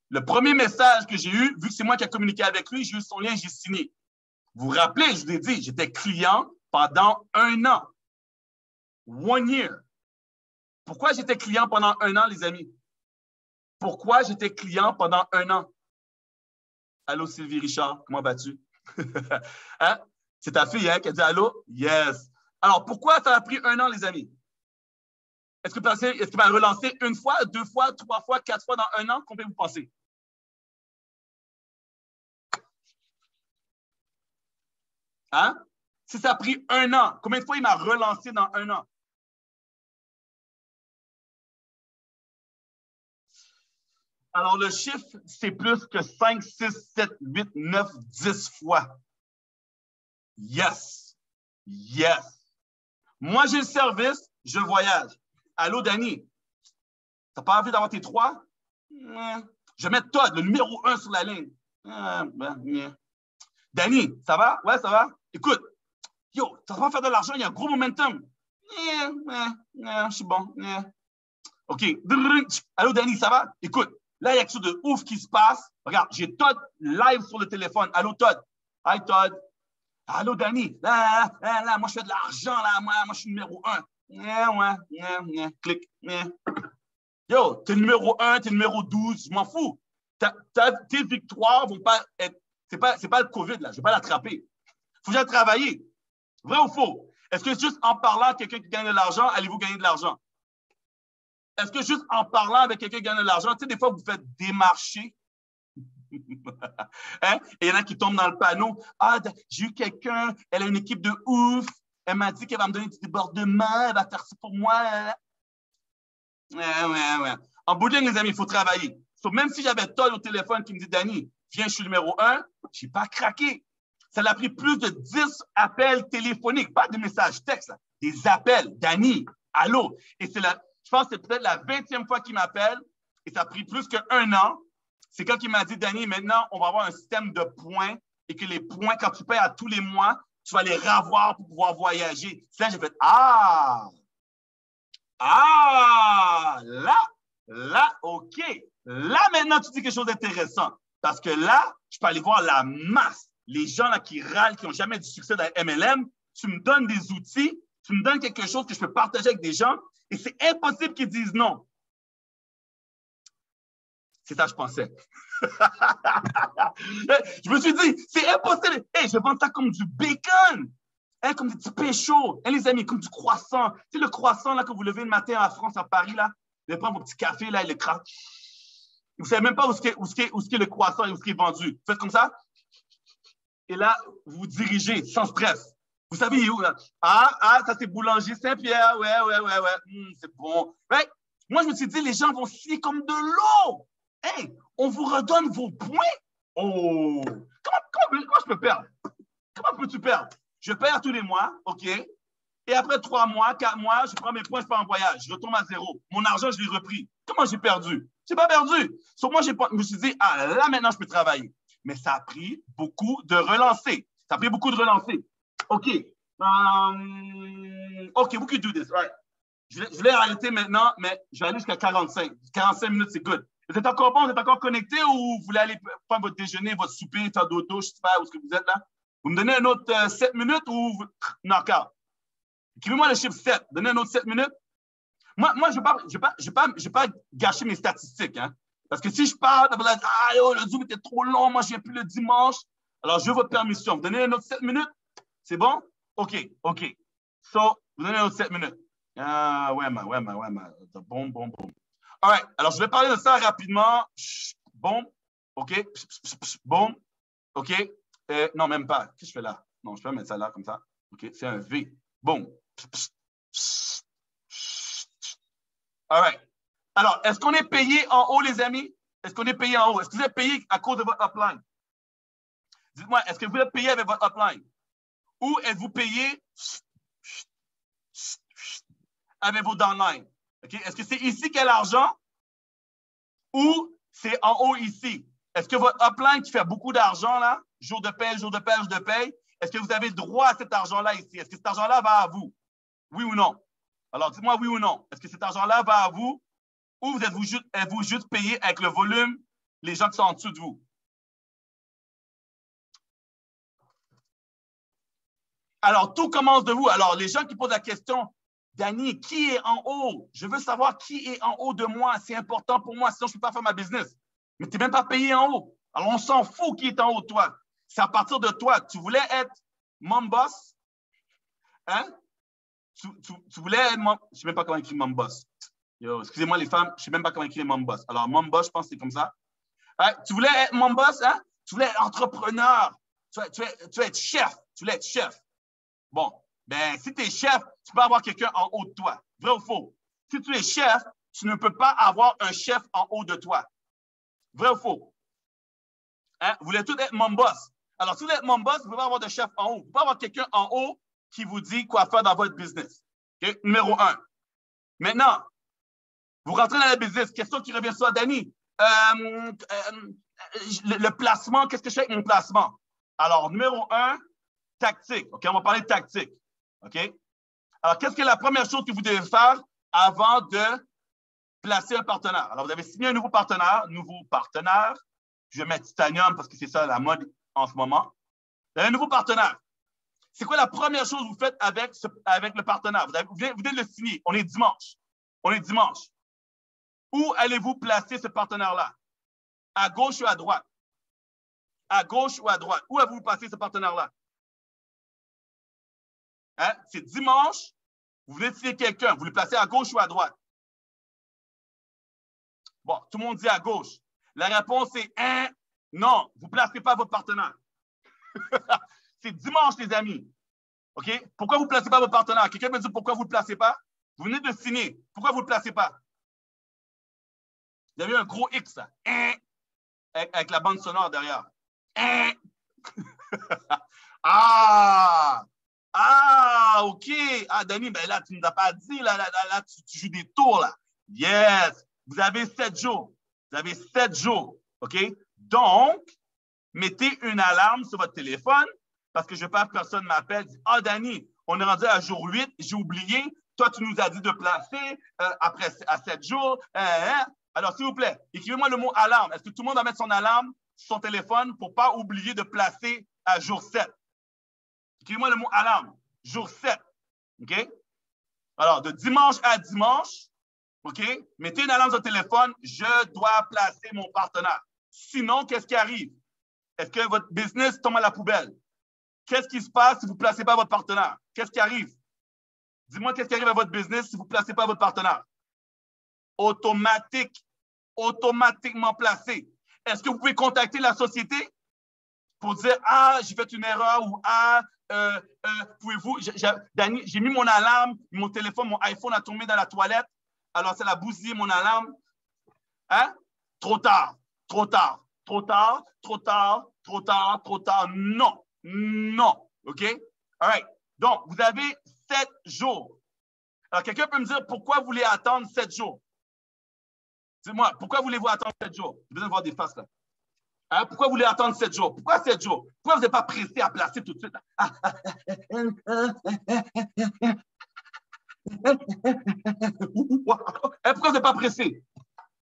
le premier message que j'ai eu, vu que c'est moi qui ai communiqué avec lui, j'ai eu son lien, j'ai signé. Vous vous rappelez, je vous ai dit, j'étais client pendant 1 an. 1 year. Pourquoi j'étais client pendant 1 an, les amis? Pourquoi j'étais client pendant 1 an? Allô, Sylvie Richard, comment vas-tu? Hein? C'est ta fille hein, qui a dit allô? Yes. Alors, pourquoi ça a pris 1 an, les amis? Est-ce qu'il m'a relancé 1 fois, 2 fois, 3 fois, 4 fois dans 1 an? Combien vous pensez? Hein? Si ça a pris 1 an, combien de fois il m'a relancé dans 1 an? Alors, le chiffre, c'est plus que 5, 6, 7, 8, 9, 10 fois. Yes. Moi, j'ai le service, je voyage. Allô, Danny, t'as pas envie d'avoir tes 3? Je vais mettre Todd, le numéro 1 sur la ligne. Danny, ça va? Ouais, ça va? Écoute, yo, ça va faire de l'argent, il y a un gros momentum. Je suis bon. OK. Allô, Danny, ça va? Écoute, là, il y a quelque chose de ouf qui se passe. Regarde, j'ai Todd live sur le téléphone. Allô, Todd. Hi, Todd. Allô, Danny. Là, moi, je fais de l'argent, là. Moi, je suis numéro 1. Clic. Yo, t'es numéro 1, t'es numéro 12, je m'en fous. Tes victoires vont pas être. C'est pas le COVID, là. Je vais pas l'attraper. Faut que j'aille travailler. Vrai ou faux? Est-ce que juste en parlant à quelqu'un qui gagne de l'argent, allez-vous gagner de l'argent? Est-ce que juste en parlant avec quelqu'un qui gagne de l'argent, tu sais, des fois, vous faites démarcher. Hein? Et il y en a qui tombent dans le panneau. Ah, j'ai eu quelqu'un, elle a une équipe de ouf. Elle m'a dit qu'elle va me donner du débordement, elle va faire ça pour moi. Ouais. En bout de ligne, les amis, il faut travailler. So, même si j'avais Todd au téléphone qui me dit, Danny, viens, je suis numéro 1, je n'ai pas craqué. Ça a pris plus de 10 appels téléphoniques, pas de messages textes, là, des appels. Danny, allô. Et je pense que c'est peut-être la 20e fois qu'il m'appelle et ça a pris plus qu'un an. C'est quand il m'a dit, Danny, maintenant, on va avoir un système de points et que les points, quand tu payes à tous les mois, tu vas les revoir pour pouvoir voyager. C'est là j'ai fait, là, OK. Là, maintenant, tu dis quelque chose d'intéressant. Parce que là, je peux aller voir la masse. Les gens là, qui râlent, qui n'ont jamais du succès dans la MLM, tu me donnes des outils, tu me donnes quelque chose que je peux partager avec des gens et c'est impossible qu'ils disent non. C'est ça que je pensais. Je me suis dit, c'est impossible. Hey, je vends ça comme du bacon. Hein, comme des petits pains chauds. Hein, les amis, comme du croissant. Tu sais, le croissant là, que vous levez le matin en France, à Paris, là, vous allez prendre vos petits cafés, là, et le craque. Vous ne savez même pas où est le croissant et où est vendu. Vous faites comme ça. Et là, vous vous dirigez sans stress. Vous savez où, là? Ça c'est Boulanger Saint-Pierre. Ouais. C'est bon. Right? Moi, je me suis dit, les gens vont signer comme de l'eau. Hey, on vous redonne vos points. Oh! Comment je peux perdre? Comment peux-tu perdre? Je perds tous les mois, OK? Et après 3 mois, 4 mois, je prends mes points, je pars en voyage. Je retombe à zéro. Mon argent, je l'ai repris. Comment j'ai perdu? Je n'ai pas perdu. Sur moi, je me suis dit, là, maintenant, je peux travailler. Mais ça a pris beaucoup de relancer. OK. OK, we can do this, right? Je vais arrêter maintenant, mais je vais aller jusqu'à 45. 45 minutes, c'est good. Vous êtes encore bon? Vous êtes encore connecté ou vous voulez aller prendre votre déjeuner, votre souper, faire dodo, je ne sais pas où est-ce que vous êtes là? Vous me donnez un autre 7 minutes ou knockout? Écrivez-moi le chiffre 7. Donnez un autre 7 minutes. Moi je ne vais pas gâcher mes statistiques. Hein? Parce que si je parle, le Zoom était trop long, moi je ne viens plus le dimanche. Alors, je veux votre permission. Vous donnez un autre 7 minutes? C'est bon? OK. So, vous donnez un autre 7 minutes. Ouais. Bon. All right. Alors, je vais parler de ça rapidement. Bon. OK. Bon. OK. Non, même pas. Qu'est-ce que je fais là? Non, je peux mettre ça là comme ça. OK. C'est un V. Bon. All right. Alors, est-ce qu'on est payé en haut, les amis? Est-ce qu'on est payé en haut? Est-ce que vous êtes payé à cause de votre upline? Dites-moi, est-ce que vous êtes payé avec votre upline? Ou êtes-vous payé avec vos downlines? Okay? Est-ce que c'est ici qu'il y a l'argent ou c'est en haut ici? Est-ce que votre upline qui fait beaucoup d'argent, là, jour de paye, est-ce que vous avez droit à cet argent-là ici? Est-ce que cet argent-là va à vous? Oui ou non? Alors, dites-moi oui ou non. Est-ce que cet argent-là va à vous ou êtes-vous juste payé avec le volume, les gens qui sont en dessous de vous? Alors, tout commence de vous. Alors, les gens qui posent la question, Danny, qui est en haut? Je veux savoir qui est en haut de moi. C'est important pour moi, sinon je ne peux pas faire ma business. Mais tu n'es même pas payé en haut. Alors, on s'en fout qui est en haut de toi. C'est à partir de toi. Tu voulais être mom boss? Hein? Tu voulais être mom... Je ne sais même pas comment écrire mom boss. Excusez-moi les femmes, je ne sais même pas comment écrire mom boss. Alors, mom boss, je pense que c'est comme ça. Hein? Tu voulais être mom boss? Hein? Tu voulais être entrepreneur? Tu veux être chef? Tu voulais être chef? Bon, ben, si tu es chef, tu peux avoir quelqu'un en haut de toi. Vrai ou faux? Si tu es chef, tu ne peux pas avoir un chef en haut de toi. Vrai ou faux? Hein? Vous voulez tous être mon boss. Alors, si vous êtes mon boss, vous ne pouvez pas avoir de chef en haut. Vous pouvez avoir quelqu'un en haut qui vous dit quoi faire dans votre business. Okay? Numéro 1. Maintenant, vous rentrez dans la business. Question qui revient sur Danny. Le placement, qu'est-ce que je fais avec mon placement? Alors, numéro 1, tactique. OK, on va parler de tactique. OK? Alors, qu'est-ce que la première chose que vous devez faire avant de placer un partenaire. Alors, vous avez signé un nouveau partenaire. Je vais mettre Titanium parce que c'est ça la mode en ce moment. Vous avez un nouveau partenaire. C'est quoi la première chose que vous faites avec le partenaire? Vous venez de le signer. On est dimanche. Où allez-vous placer ce partenaire-là? À gauche ou à droite? À gauche ou à droite? Où avez-vous placé ce partenaire-là? Hein? C'est dimanche. Vous venez de signer quelqu'un. Vous le placez à gauche ou à droite? Bon, tout le monde dit à gauche. La réponse est non, vous ne placez pas votre partenaire. C'est dimanche, les amis. OK? Pourquoi vous ne placez pas votre partenaire? Quelqu'un me dit pourquoi vous ne le placez pas? Vous venez de signer. Pourquoi vous ne le placez pas? Vous avez un gros X, là. Avec la bande sonore derrière. OK. Ah, Danny, ben là, tu ne nous as pas dit, là, tu joues des tours, là. Yes. Vous avez 7 jours. OK? Donc, mettez une alarme sur votre téléphone parce que je veux pas que personne m'appelle et dit ah, Danny, on est rendu à jour 8, j'ai oublié. Toi, tu nous as dit de placer à 7 jours. Alors, s'il vous plaît, écrivez-moi le mot alarme. Est-ce que tout le monde va mettre son alarme sur son téléphone pour ne pas oublier de placer à jour 7? Écrivez-moi le mot alarme. Jour 7. OK? Alors, de dimanche à dimanche, OK? Mettez une alarme sur le téléphone. Je dois placer mon partenaire. Sinon, qu'est-ce qui arrive? Est-ce que votre business tombe à la poubelle? Qu'est-ce qui se passe si vous ne placez pas votre partenaire? Qu'est-ce qui arrive? Dis-moi qu'est-ce qui arrive à votre business si vous ne placez pas votre partenaire? Automatiquement placé. Est-ce que vous pouvez contacter la société pour dire ah, j'ai fait une erreur ou ah, pouvez-vous, Danny, j'ai mis mon alarme, mon téléphone, mon iPhone a tombé dans la toilette, alors ça l'a bousillé mon alarme. Hein? Trop tard. Non. OK? All right. Donc, vous avez 7 jours. Alors, quelqu'un peut me dire pourquoi vous voulez attendre 7 jours? Dis-moi, pourquoi voulez-vous attendre 7 jours? J'ai besoin de voir des faces là. Hein? Pourquoi vous voulez attendre 7 jours? Pourquoi 7 jours? Pourquoi vous n'êtes pas pressé à placer tout de suite? Pourquoi vous n'êtes pas pressé?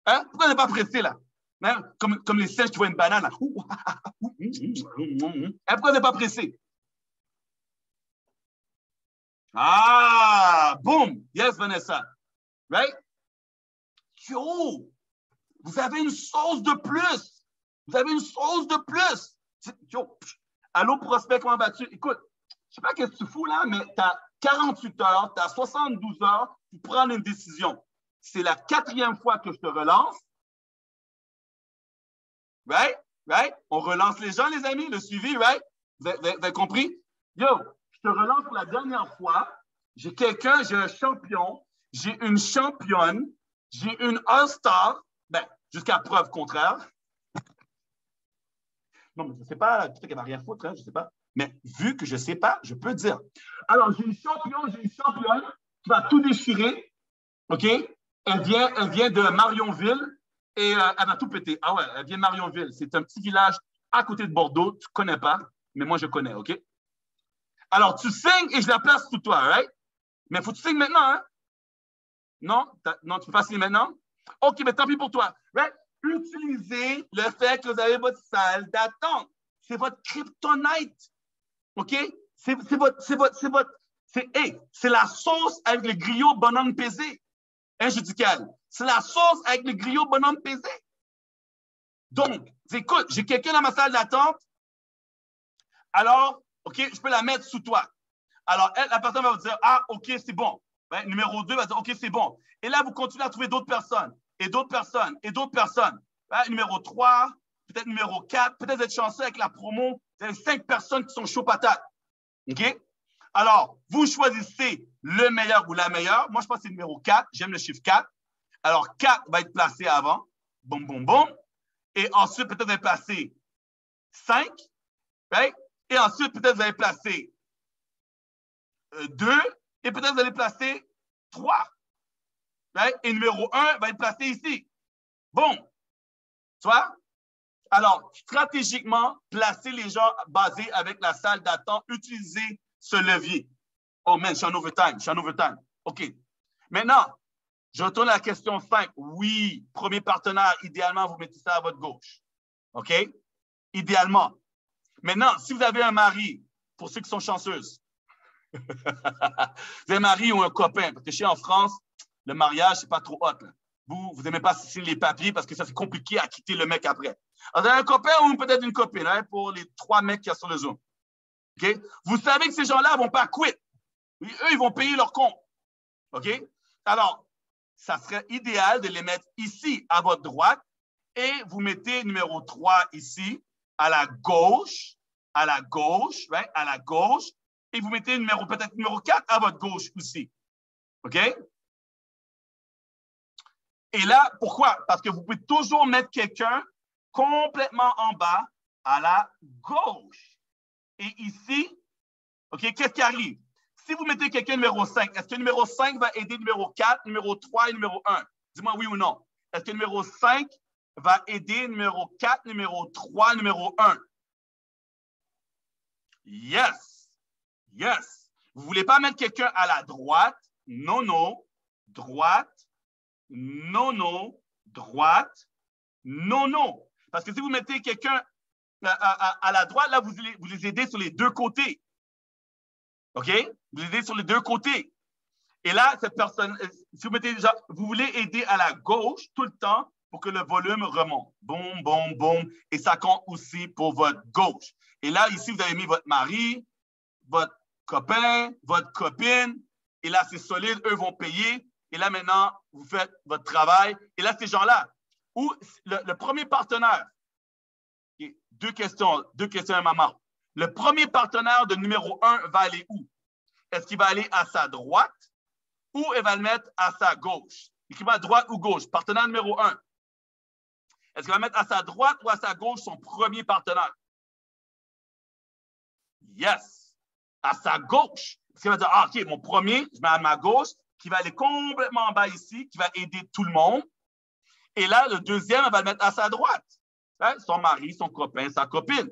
Hein? Pourquoi vous n'êtes pas pressé là? Hein? Comme les singes qui voient une banane. Là. Pourquoi vous n'êtes pas pressé? Ah, boom! Yes, Vanessa. Right? Yo! Vous avez une sauce de plus. Yo! Allô, prospect, comment vas-tu? Écoute, je ne sais pas ce que tu fous là, mais tu as 48 heures, tu as 72 heures pour prendre une décision. C'est la 4e fois que je te relance. Right? On relance les gens, les amis, le suivi, right? Vous avez compris? Yo, je te relance pour la dernière fois. J'ai quelqu'un, j'ai un champion, j'ai une championne, j'ai une All-Star, ben, jusqu'à preuve contraire. Non, mais je ne sais pas, peut-être qu'elle ne va rien foutre, hein, je ne sais pas. Mais vu que je ne sais pas, je peux dire. Alors, j'ai une championne qui va tout déchirer, OK? Elle vient de Marionville. Et elle va tout péter. Ah ouais, elle vient de Marionville. C'est un petit village à côté de Bordeaux. Tu ne connais pas, mais moi, je connais, OK? Alors, tu signes et je la place sous toi, right? Mais il faut que tu signes maintenant, hein? Non, tu ne peux pas signer maintenant? OK, mais tant pis pour toi, right? Utilisez le fait que vous avez votre salle d'attente. C'est votre kryptonite, OK? C'est la sauce avec le griot bonhomme pesé. Hein, je dis quelle? C'est la sauce avec le griot bonhomme pesé. Donc, écoute, j'ai quelqu'un dans ma salle d'attente. Alors, OK, je peux la mettre sous toi. Alors, la personne va vous dire, ah, OK, c'est bon. Ouais, numéro 2 va dire, OK, c'est bon. Et là, vous continuez à trouver d'autres personnes, et d'autres personnes. Ouais, numéro 3, peut-être numéro 4, peut-être vous êtes chanceux avec la promo. Vous avez 5 personnes qui sont chauds patates. OK? Alors, vous choisissez le meilleur ou la meilleure. Moi, je pense que c'est le numéro 4. J'aime le chiffre 4. Alors, 4 va être placé avant. Boum, boum, boum. Et ensuite, peut-être vous allez placer 5. Right? Et ensuite, peut-être vous allez placer 2. Et peut-être vous allez placer 3. Right? Et numéro 1 va être placé ici. Bon. Tu vois? Alors, stratégiquement, placez les gens basés avec la salle d'attente. Utilisez ce levier. Oh man, je suis en overtime. OK. Maintenant, Je retourne à la question 5. Oui, premier partenaire, idéalement, vous mettez ça à votre gauche. OK? Idéalement. Maintenant, si vous avez un mari, pour ceux qui sont chanceuses, vous avez un mari ou un copain, parce que chez en France, le mariage, c'est pas trop hot. Là. Vous n'aimez pas signer les papiers parce que ça, c'est compliqué à quitter le mec après. Alors, vous avez un copain ou peut-être une copine hein, pour les 3 mecs qu'il y a sur le Zoom. OK? Vous savez que ces gens-là ne vont pas quitter. Eux, ils vont payer leur compte. OK? Alors, ça serait idéal de les mettre ici à votre droite et vous mettez numéro 3 ici à la gauche, right? À la gauche, et vous mettez peut-être numéro 4 à votre gauche aussi. OK? Et là, pourquoi? Parce que vous pouvez toujours mettre quelqu'un complètement en bas à la gauche. Et ici, OK, qu'est-ce qui arrive? Si vous mettez quelqu'un numéro 5, est-ce que numéro 5 va aider numéro 4, numéro 3 et numéro 1? Dis-moi oui ou non. Est-ce que numéro 5 va aider numéro 4, numéro 3, numéro 1? Yes. Yes. Vous ne voulez pas mettre quelqu'un à la droite? Non, non. Droite. Non, non. Droite. Non, non. Parce que si vous mettez quelqu'un à la droite, là, vous les aidez sur les deux côtés. OK? Vous aidez sur les deux côtés. Et là, cette personne, si vous mettez déjà, vous voulez aider à la gauche tout le temps pour que le volume remonte. Boum, boum, boum. Et ça compte aussi pour votre gauche. Et là, ici, vous avez mis votre mari, votre copain, votre copine. Et là, c'est solide. Eux vont payer. Et là, maintenant, vous faites votre travail. Et là, ces gens-là, où le premier partenaire, deux questions à maman. Le premier partenaire de numéro 1 va aller où? Est-ce qu'il va aller à sa droite ou il va le mettre à sa gauche? Écrivez à droite ou gauche. Partenaire numéro 1. Est-ce qu'il va mettre à sa droite ou à sa gauche son premier partenaire? Yes. À sa gauche. Parce qu'il va dire, OK, mon premier, je mets à ma gauche, qui va aller complètement en bas ici, qui va aider tout le monde. Et là, le deuxième, il va le mettre à sa droite. Hein? Son mari, son copain, sa copine.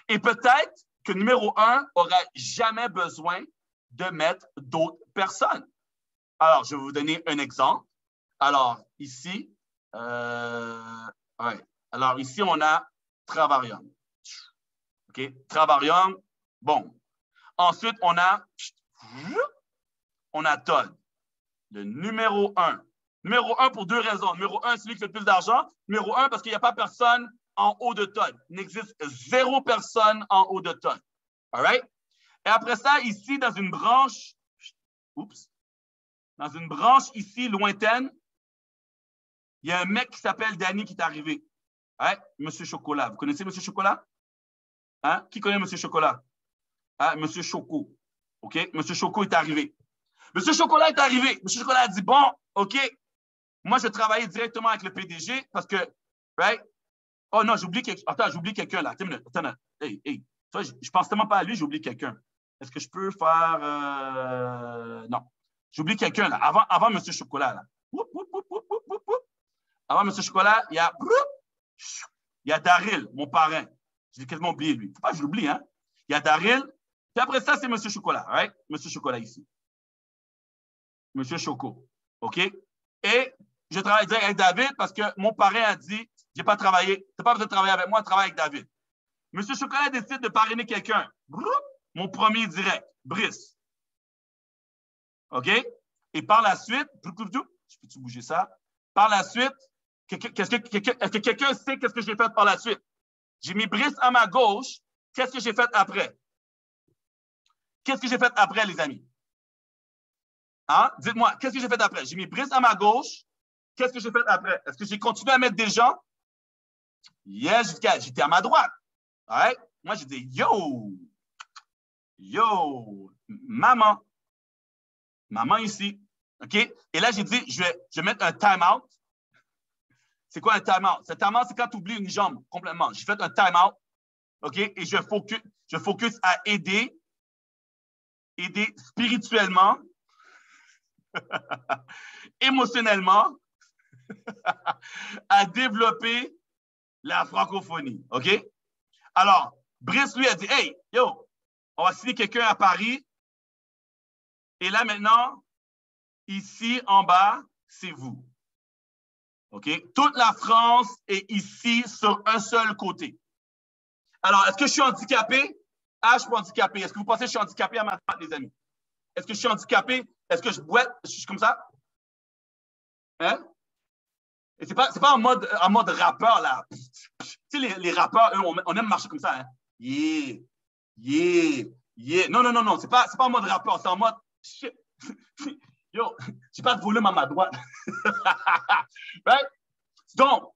Et peut-être que numéro 1 n'aura jamais besoin de mettre d'autres personnes. Alors, je vais vous donner un exemple. Alors, ici, ouais. Alors, ici, on a Travarium. OK? Travarium, bon. Ensuite, on a Todd, le numéro 1. Numéro 1 pour 2 raisons. Numéro 1, c'est celui qui fait le plus d'argent. Numéro 1, parce qu'il n'y a pas personne en haut de Todd. Il n'existe 0 personne en haut de Todd. All right? Et après ça, ici, dans une branche, dans une branche ici, lointaine, il y a un mec qui s'appelle Danny qui est arrivé. Hein? Monsieur Chocolat. Vous connaissez Monsieur Chocolat? Hein? Qui connaît Monsieur Chocolat? Hein? Monsieur Choco. OK? Monsieur Choco est arrivé. Monsieur Chocolat est arrivé. Monsieur Chocolat a dit, bon, OK, moi, je vais travailler directement avec le PDG parce que, right? Oh non, j'oublie quelqu'un là. Attends, hey. Je pense tellement pas à lui, j'oublie quelqu'un. Est-ce que je peux faire... Non. J'oublie quelqu'un là. Avant Monsieur Chocolat là. Avant Monsieur Chocolat, il y a Daryl, mon parrain. Je l'ai quasiment oublié, lui. Faut pas que je l'oublie, hein? Il y a Daryl. Puis après ça, c'est Monsieur Chocolat, right? Monsieur Chocolat ici. Monsieur Choco. OK? Et je travaille direct avec David parce que mon parrain a dit, j'ai pas travaillé. Tu n'as pas besoin de travailler avec moi, travaille avec David. Monsieur Chocolat décide de parrainer quelqu'un. Mon premier direct, Brice. OK? Et par la suite, je peux-tu bouger ça? Par la suite, est-ce que quelqu'un sait qu'est-ce que j'ai fait par la suite? J'ai mis Brice à ma gauche. Qu'est-ce que j'ai fait après? Qu'est-ce que j'ai fait après, les amis? Hein? Dites-moi, qu'est-ce que j'ai fait après? J'ai mis Brice à ma gauche. Qu'est-ce que j'ai fait après? Est-ce que j'ai continué à mettre des gens? Yes, j'étais à ma droite. Right? Moi, j'ai dit, yo, maman ici. OK? Et là, j'ai dit, je vais mettre un time-out. C'est quoi un time-out? Un time-out, c'est quand tu oublies une jambe complètement. J'ai fait un time-out. OK? Et je focus à aider spirituellement, émotionnellement, à développer la francophonie. OK? Alors, Brice, lui, a dit, hey, yo, on va signer quelqu'un à Paris. Et là, maintenant, Ici, en bas, c'est vous. OK? Toute la France est ici sur un seul côté. Alors, est-ce que je suis handicapé? Ah, je suis pas handicapé. Est-ce que vous pensez que je suis handicapé à ma droite, les amis? Est-ce que je suis handicapé? Est-ce que je boite? Je suis comme ça? Hein? Et c'est pas en mode rappeur, là. Tu sais, les rappeurs, eux, on aime marcher comme ça, hein? Yeah, yeah, yeah. Non, non, non, non. C'est pas en mode rappeur, c'est en mode shit. Yo, j'ai pas de volume à ma droite. Right? Donc,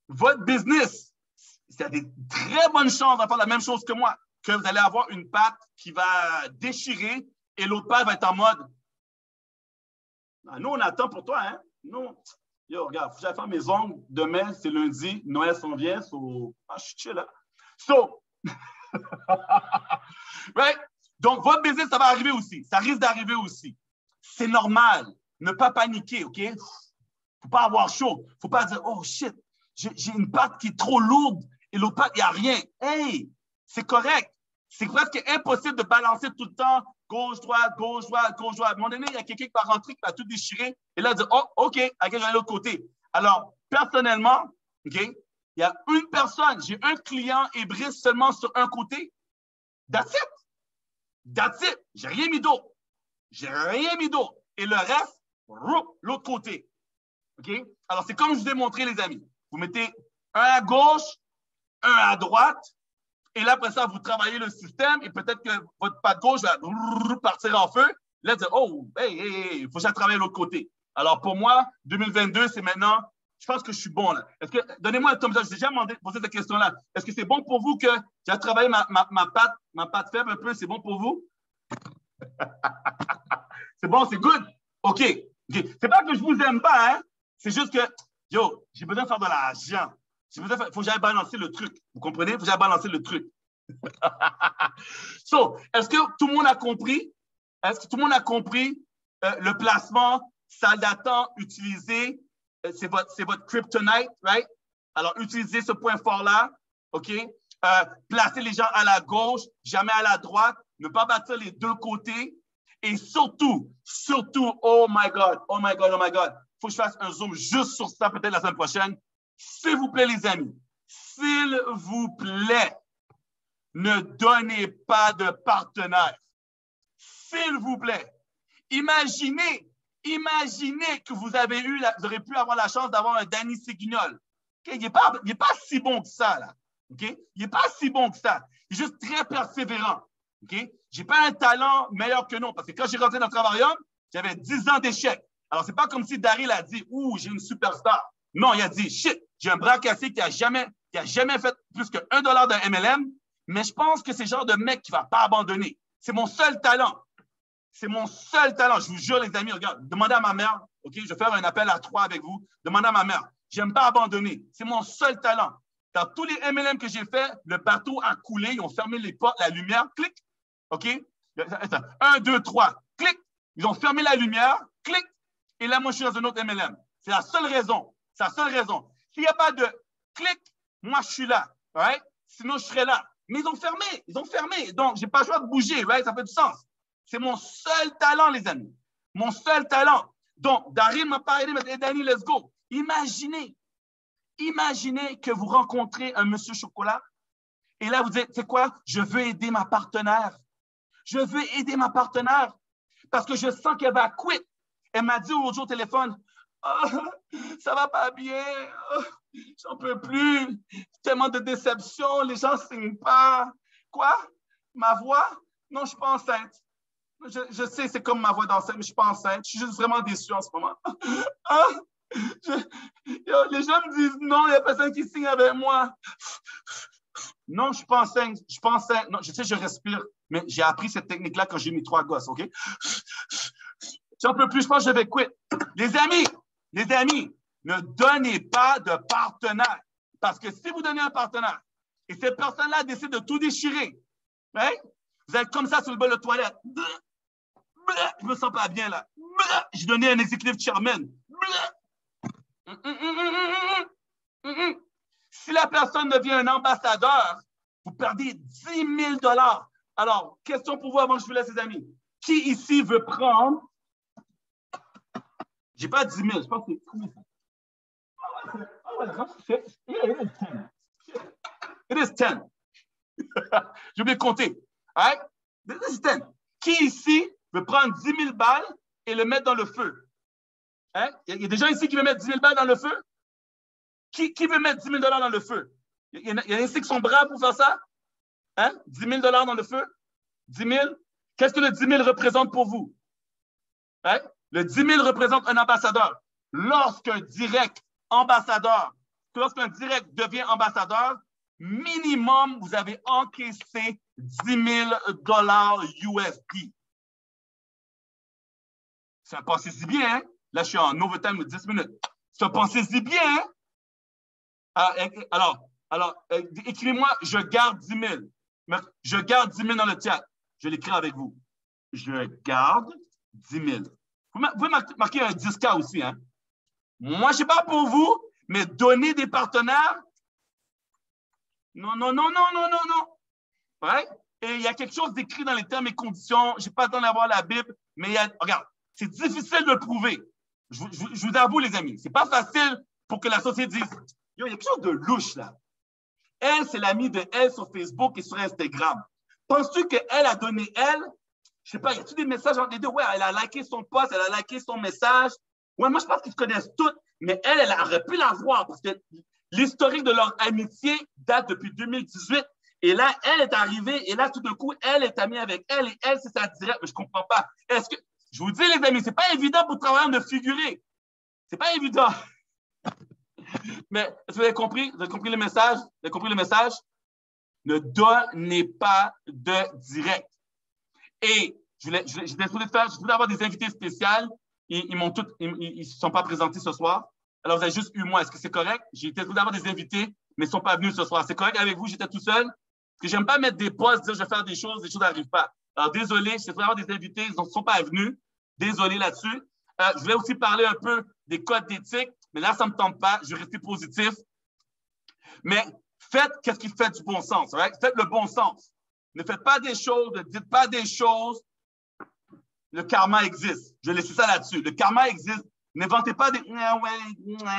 votre business, il y a des très bonnes chances de faire la même chose que moi, que vous allez avoir une patte qui va déchirer et l'autre patte va être en mode nous, on attend pour toi, hein? Nous, yo, regarde, faut que j'aille faire mes ongles. Demain, c'est lundi, Noël s'en vient. Je suis chill, là. Right? Donc, votre business, ça va arriver aussi. Ça risque d'arriver aussi. C'est normal. Ne pas paniquer, OK? Faut pas avoir chaud. Faut pas dire, oh shit, j'ai une patte qui est trop lourde et l'autre patte, il n'y a rien. Hey, c'est correct. C'est presque impossible de balancer tout le temps gauche, droite, gauche, droite, gauche, droite. À un moment donné, il y a quelqu'un qui va rentrer, qui va tout déchirer et là, dire, oh, OK, à quel de l'autre côté. Alors, personnellement, OK, il y a une personne, j'ai un client et brise seulement sur un côté. That's it. That's it. J'ai rien mis d'autre. J'ai rien mis d'autre. Et le reste, l'autre côté. OK? Alors, c'est comme je vous ai montré, les amis. Vous mettez un à gauche, un à droite, et là, après ça, vous travaillez le système, et peut-être que votre patte gauche va partir en feu. Là, dire, oh, hey, il faut que j'aille travailler l'autre côté. Alors, pour moi, 2022, c'est maintenant, je pense que je suis bon, là. Est-ce que, donnez-moi un thumbs up, j'ai déjà posé cette question-là. Est-ce que c'est bon pour vous que j'ai travaillé ma patte faible un peu? C'est bon pour vous? C'est bon, c'est good? OK. C'est pas que je vous aime pas, hein? C'est juste que, yo, j'ai besoin de faire de l'argent. Il faut que j'aille balancer le truc. Vous comprenez? Il faut que j'aille balancer le truc. So, est-ce que tout le monde a compris? Est-ce que tout le monde a compris le placement, salle d'attente, utiliser, c'est votre kryptonite, right? Alors, utilisez ce point fort-là, OK? Placez les gens à la gauche, jamais à la droite, ne pas bâtir les deux côtés. Et surtout, oh my God, oh my God, oh my God, il faut que je fasse un zoom juste sur ça peut-être la semaine prochaine. S'il vous plaît, les amis, s'il vous plaît, ne donnez pas de partenaire. S'il vous plaît. Imaginez que vous aurez pu avoir la chance d'avoir un Danny Seguignol. Okay? Il n'est pas si bon que ça, là. Okay? Il n'est pas si bon que ça. Il est juste très persévérant. Okay? Je n'ai pas un talent meilleur que non, parce que quand j'ai rentré dans le Travarium, j'avais 10 ans d'échecs. Alors, ce n'est pas comme si Daryl a dit, ouh, j'ai une superstar. Non, il a dit, shit, j'ai un bras cassé qui a jamais fait plus que $1 d'un MLM, mais je pense que c'est le genre de mec qui ne va pas abandonner. C'est mon seul talent. C'est mon seul talent. Je vous jure, les amis, regarde, demandez à ma mère, OK, je vais faire un appel à 3 avec vous. Demandez à ma mère. J'aime pas abandonner. C'est mon seul talent. Dans tous les MLM que j'ai fait, le bateau a coulé, ils ont fermé les portes, la lumière, clic, OK? 1, 2, 3, clic. Ils ont fermé la lumière, clic. Et là, moi, je suis dans un autre MLM. C'est la seule raison. C'est la seule raison. S'il n'y a pas de clic, moi, je suis là. Right? Sinon, je serais là. Mais ils ont fermé. Ils ont fermé. Donc, je n'ai pas le choix de bouger. Right? Ça fait du sens. C'est mon seul talent, les amis. Mon seul talent. Donc, Daryl m'a parlé, m'a dit, Danny, let's go. Imaginez que vous rencontrez un monsieur chocolat et là, vous dites, c'est quoi? Je veux aider ma partenaire. Je veux aider ma partenaire parce que je sens qu'elle va quitter. Elle m'a dit l'autre jour au téléphone, oh, ça va pas bien, oh, j'en peux plus, tellement de déception, les gens ne signent pas. Quoi? Ma voix? Non, je ne suis pas enceinte. Je sais, c'est comme ma voix d'enceinte, mais je ne suis pas enceinte. Je suis juste vraiment déçue en ce moment. Ah, les gens me disent non, il n'y a personne qui signe avec moi. Non, je ne suis pas enceinte. Je ne suis pas enceinte. Non, je sais, je respire, mais j'ai appris cette technique-là quand j'ai mis 3 gosses, OK? J'en peux plus, je pense que je vais quitter. Les amis, ne donnez pas de partenaire. Parce que si vous donnez un partenaire et cette personne-là décide de tout déchirer, right? Vous êtes comme ça sur le bol de toilette. Je ne me sens pas bien là. J'ai donné un executive chairman. Si la personne devient un ambassadeur, vous perdez 10 000 $. Alors, question pour vous avant que je vous laisse, les amis. Qui ici veut prendre J'ai pas 10 000. Je pense que c'est combien ça? It is 10. J'ai oublié de compter. All right? This is 10. Qui ici veut prendre 10 000 balles et le mettre dans le feu? Hein? Il y a des gens ici qui veulent mettre 10 000 balles dans le feu? Qui veut mettre 10 000 dans le feu? Il y en a ici qui sont braves pour faire ça? Hein? 10 000 dans le feu? 10 000? Qu'est-ce que le 10 000 représente pour vous? Hein? Le 10 000 représente un ambassadeur. Lorsqu'un direct devient ambassadeur, minimum, vous avez encaissé 10 000 USD. Ça, pensez-y bien, hein? Là, je suis en overtime de 10 minutes. Ça, pensez-y bien, hein? Alors, écrivez-moi, je garde 10 000. Je garde 10 000 dans le chat. Je l'écris avec vous. Je garde 10 000. Vous pouvez marquer un 10K aussi, hein? Moi, je ne sais pas pour vous, mais donner des partenaires, non. Ouais? Et il y a quelque chose d'écrit dans les termes et conditions. Je n'ai pas le temps d'avoir la Bible, mais regarde, c'est difficile de le prouver. Je vous avoue, les amis, c'est pas facile pour que la société dise il y a quelque chose de louche là. Elle, c'est l'amie de elle sur Facebook et sur Instagram. Penses-tu qu'elle a donné elle? Je sais pas, y a-t-il des messages entre les deux? Ouais, elle a liké son post, elle a liké son message. Ouais, moi, je pense qu'ils se connaissent toutes, mais elle aurait pu la voir parce que l'historique de leur amitié date depuis 2018. Et là, elle est arrivée et là, tout d'un coup, elle est amie avec elle et elle, c'est sa directe. Mais je comprends pas. Est-ce que, je vous dis, les amis, c'est pas évident pour travailler de figurer. C'est pas évident. Mais est-ce que vous avez compris? Vous avez compris le message? Vous avez compris le message? Ne donnez pas de direct. Et je voulais avoir des invités spéciaux. Ils ne se sont pas présentés ce soir. Alors, vous avez juste eu moi. Est-ce que c'est correct? J'ai été d'avoir des invités, mais ils ne sont pas venus ce soir. C'est correct avec vous? J'étais tout seul? Parce que j'aime pas mettre des postes, dire je vais faire des choses n'arrivent pas. Alors, désolé, j'étais d'avoir des invités, ils ne sont pas venus. Désolé là-dessus. Je voulais aussi parler un peu des codes d'éthique, mais là, ça ne me tente pas. Je vais rester positif. Mais faites qu'est-ce qui fait du bon sens. Right? Faites le bon sens. Ne faites pas des choses, ne dites pas des choses. Le karma existe. Je vais laisser ça là-dessus. Le karma existe. N'inventez pas des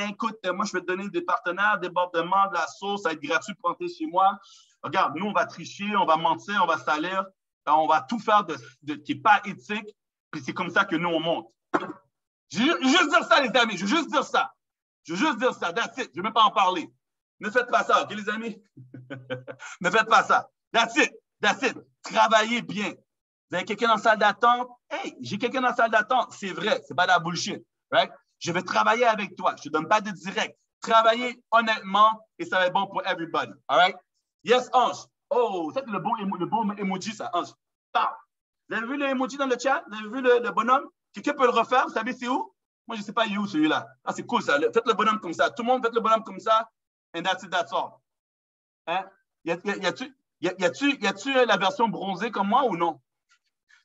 écoute, moi, je vais te donner des partenaires, débordement, de la sauce, ça va être gratuit pour rentrer chez moi. Regarde, nous, on va tricher, on va mentir, on va salir, on va tout faire qui n'est pas éthique, puis c'est comme ça que nous, on monte. Je veux juste dire ça, les amis. Je veux juste dire ça. That's it. Je ne vais même pas en parler. Ne faites pas ça, OK, les amis? Ne faites pas ça. That's it. Travaillez bien. Vous avez quelqu'un dans la salle d'attente? Hey, j'ai quelqu'un dans la salle d'attente. C'est vrai, c'est pas de la bullshit. Right? Je vais travailler avec toi. Je ne te donne pas de direct. Travaillez honnêtement et ça va être bon pour everybody. All right? Yes, Ange. Oh, c'est le bon emoji, ça, Ange. Ah. Vous avez vu l'emoji dans le chat? Vous avez vu le bonhomme? Quelqu'un peut le refaire? Vous savez c'est où? Moi, je ne sais pas où celui-là. Ah, c'est cool ça. Faites le bonhomme comme ça. Tout le monde fait le bonhomme comme ça. And that's it, that's all. Hein? Y a-tu la version bronzée comme moi ou non?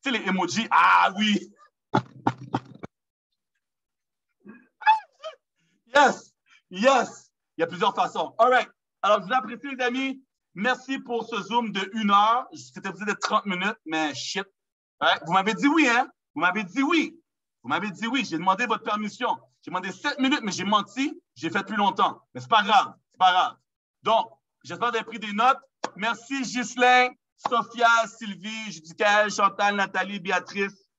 Tu sais, les emojis. Ah oui! Yes! Il y a plusieurs façons. All right. Alors, je vous apprécie, les amis. Merci pour ce Zoom de 1 heure. C'était posé de 30 minutes, mais shit. Right? Vous m'avez dit oui, hein? Vous m'avez dit oui. J'ai demandé votre permission. J'ai demandé 7 minutes, mais j'ai menti. J'ai fait plus longtemps. Mais c'est pas grave. Donc, j'espère que vous avez pris des notes. Merci, Ghislain, Sophia, Sylvie, Judicaël, Chantal, Nathalie, Béatrice,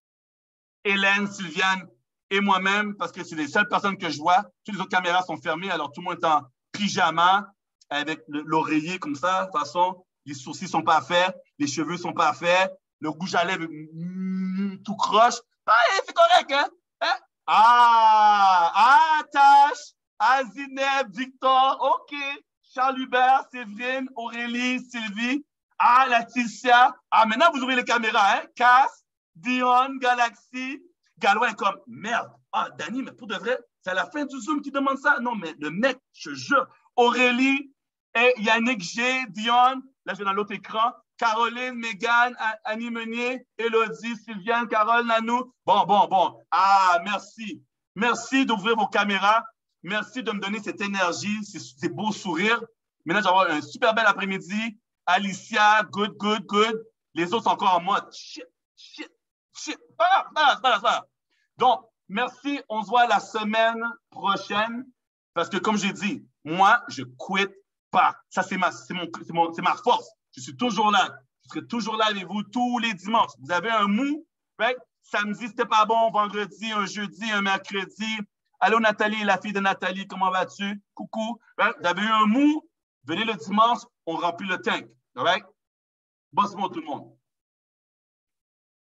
Hélène, Sylviane et moi-même, parce que c'est les seules personnes que je vois. Toutes les autres caméras sont fermées, alors tout le monde est en pyjama, avec l'oreiller comme ça. De toute façon, les sourcils ne sont pas faits, les cheveux ne sont pas faits, le rouge à lèvres tout croche. C'est correct, hein? Tache, Zineb, Victor, OK. Charles Hubert, Séverine, Aurélie, Sylvie, Laetitia. Maintenant, vous ouvrez les caméras, hein? Cass, Dion, Galaxy. Galouin est comme, merde. Dani, mais pour de vrai, c'est à la fin du Zoom qui demande ça? Non, mais le mec, je te jure. Aurélie, Yannick G, Dion, là, je vais dans l'autre écran. Caroline, Mégane, Annie Meunier, Élodie, Sylviane, Carole, Nanou. Bon. Merci. Merci d'ouvrir vos caméras. Merci de me donner cette énergie, ces beaux sourires. Maintenant, je vais avoir un super bel après-midi. Alicia, good. Les autres sont encore en mode shit. Pas grave. Donc, Merci. On se voit la semaine prochaine. Parce que, comme j'ai dit, moi, je ne quitte pas. Ça, c'est ma force. Je suis toujours là. Je serai toujours là avec vous tous les dimanches. Vous avez un mou, right? Samedi, c'était pas bon. Vendredi, un jeudi, un mercredi. Allô, Nathalie, la fille de Nathalie, comment vas-tu? Coucou. Right? Vous avez eu un mou? Venez le dimanche, on remplit le tank. All right? Bosse-moi tout le monde.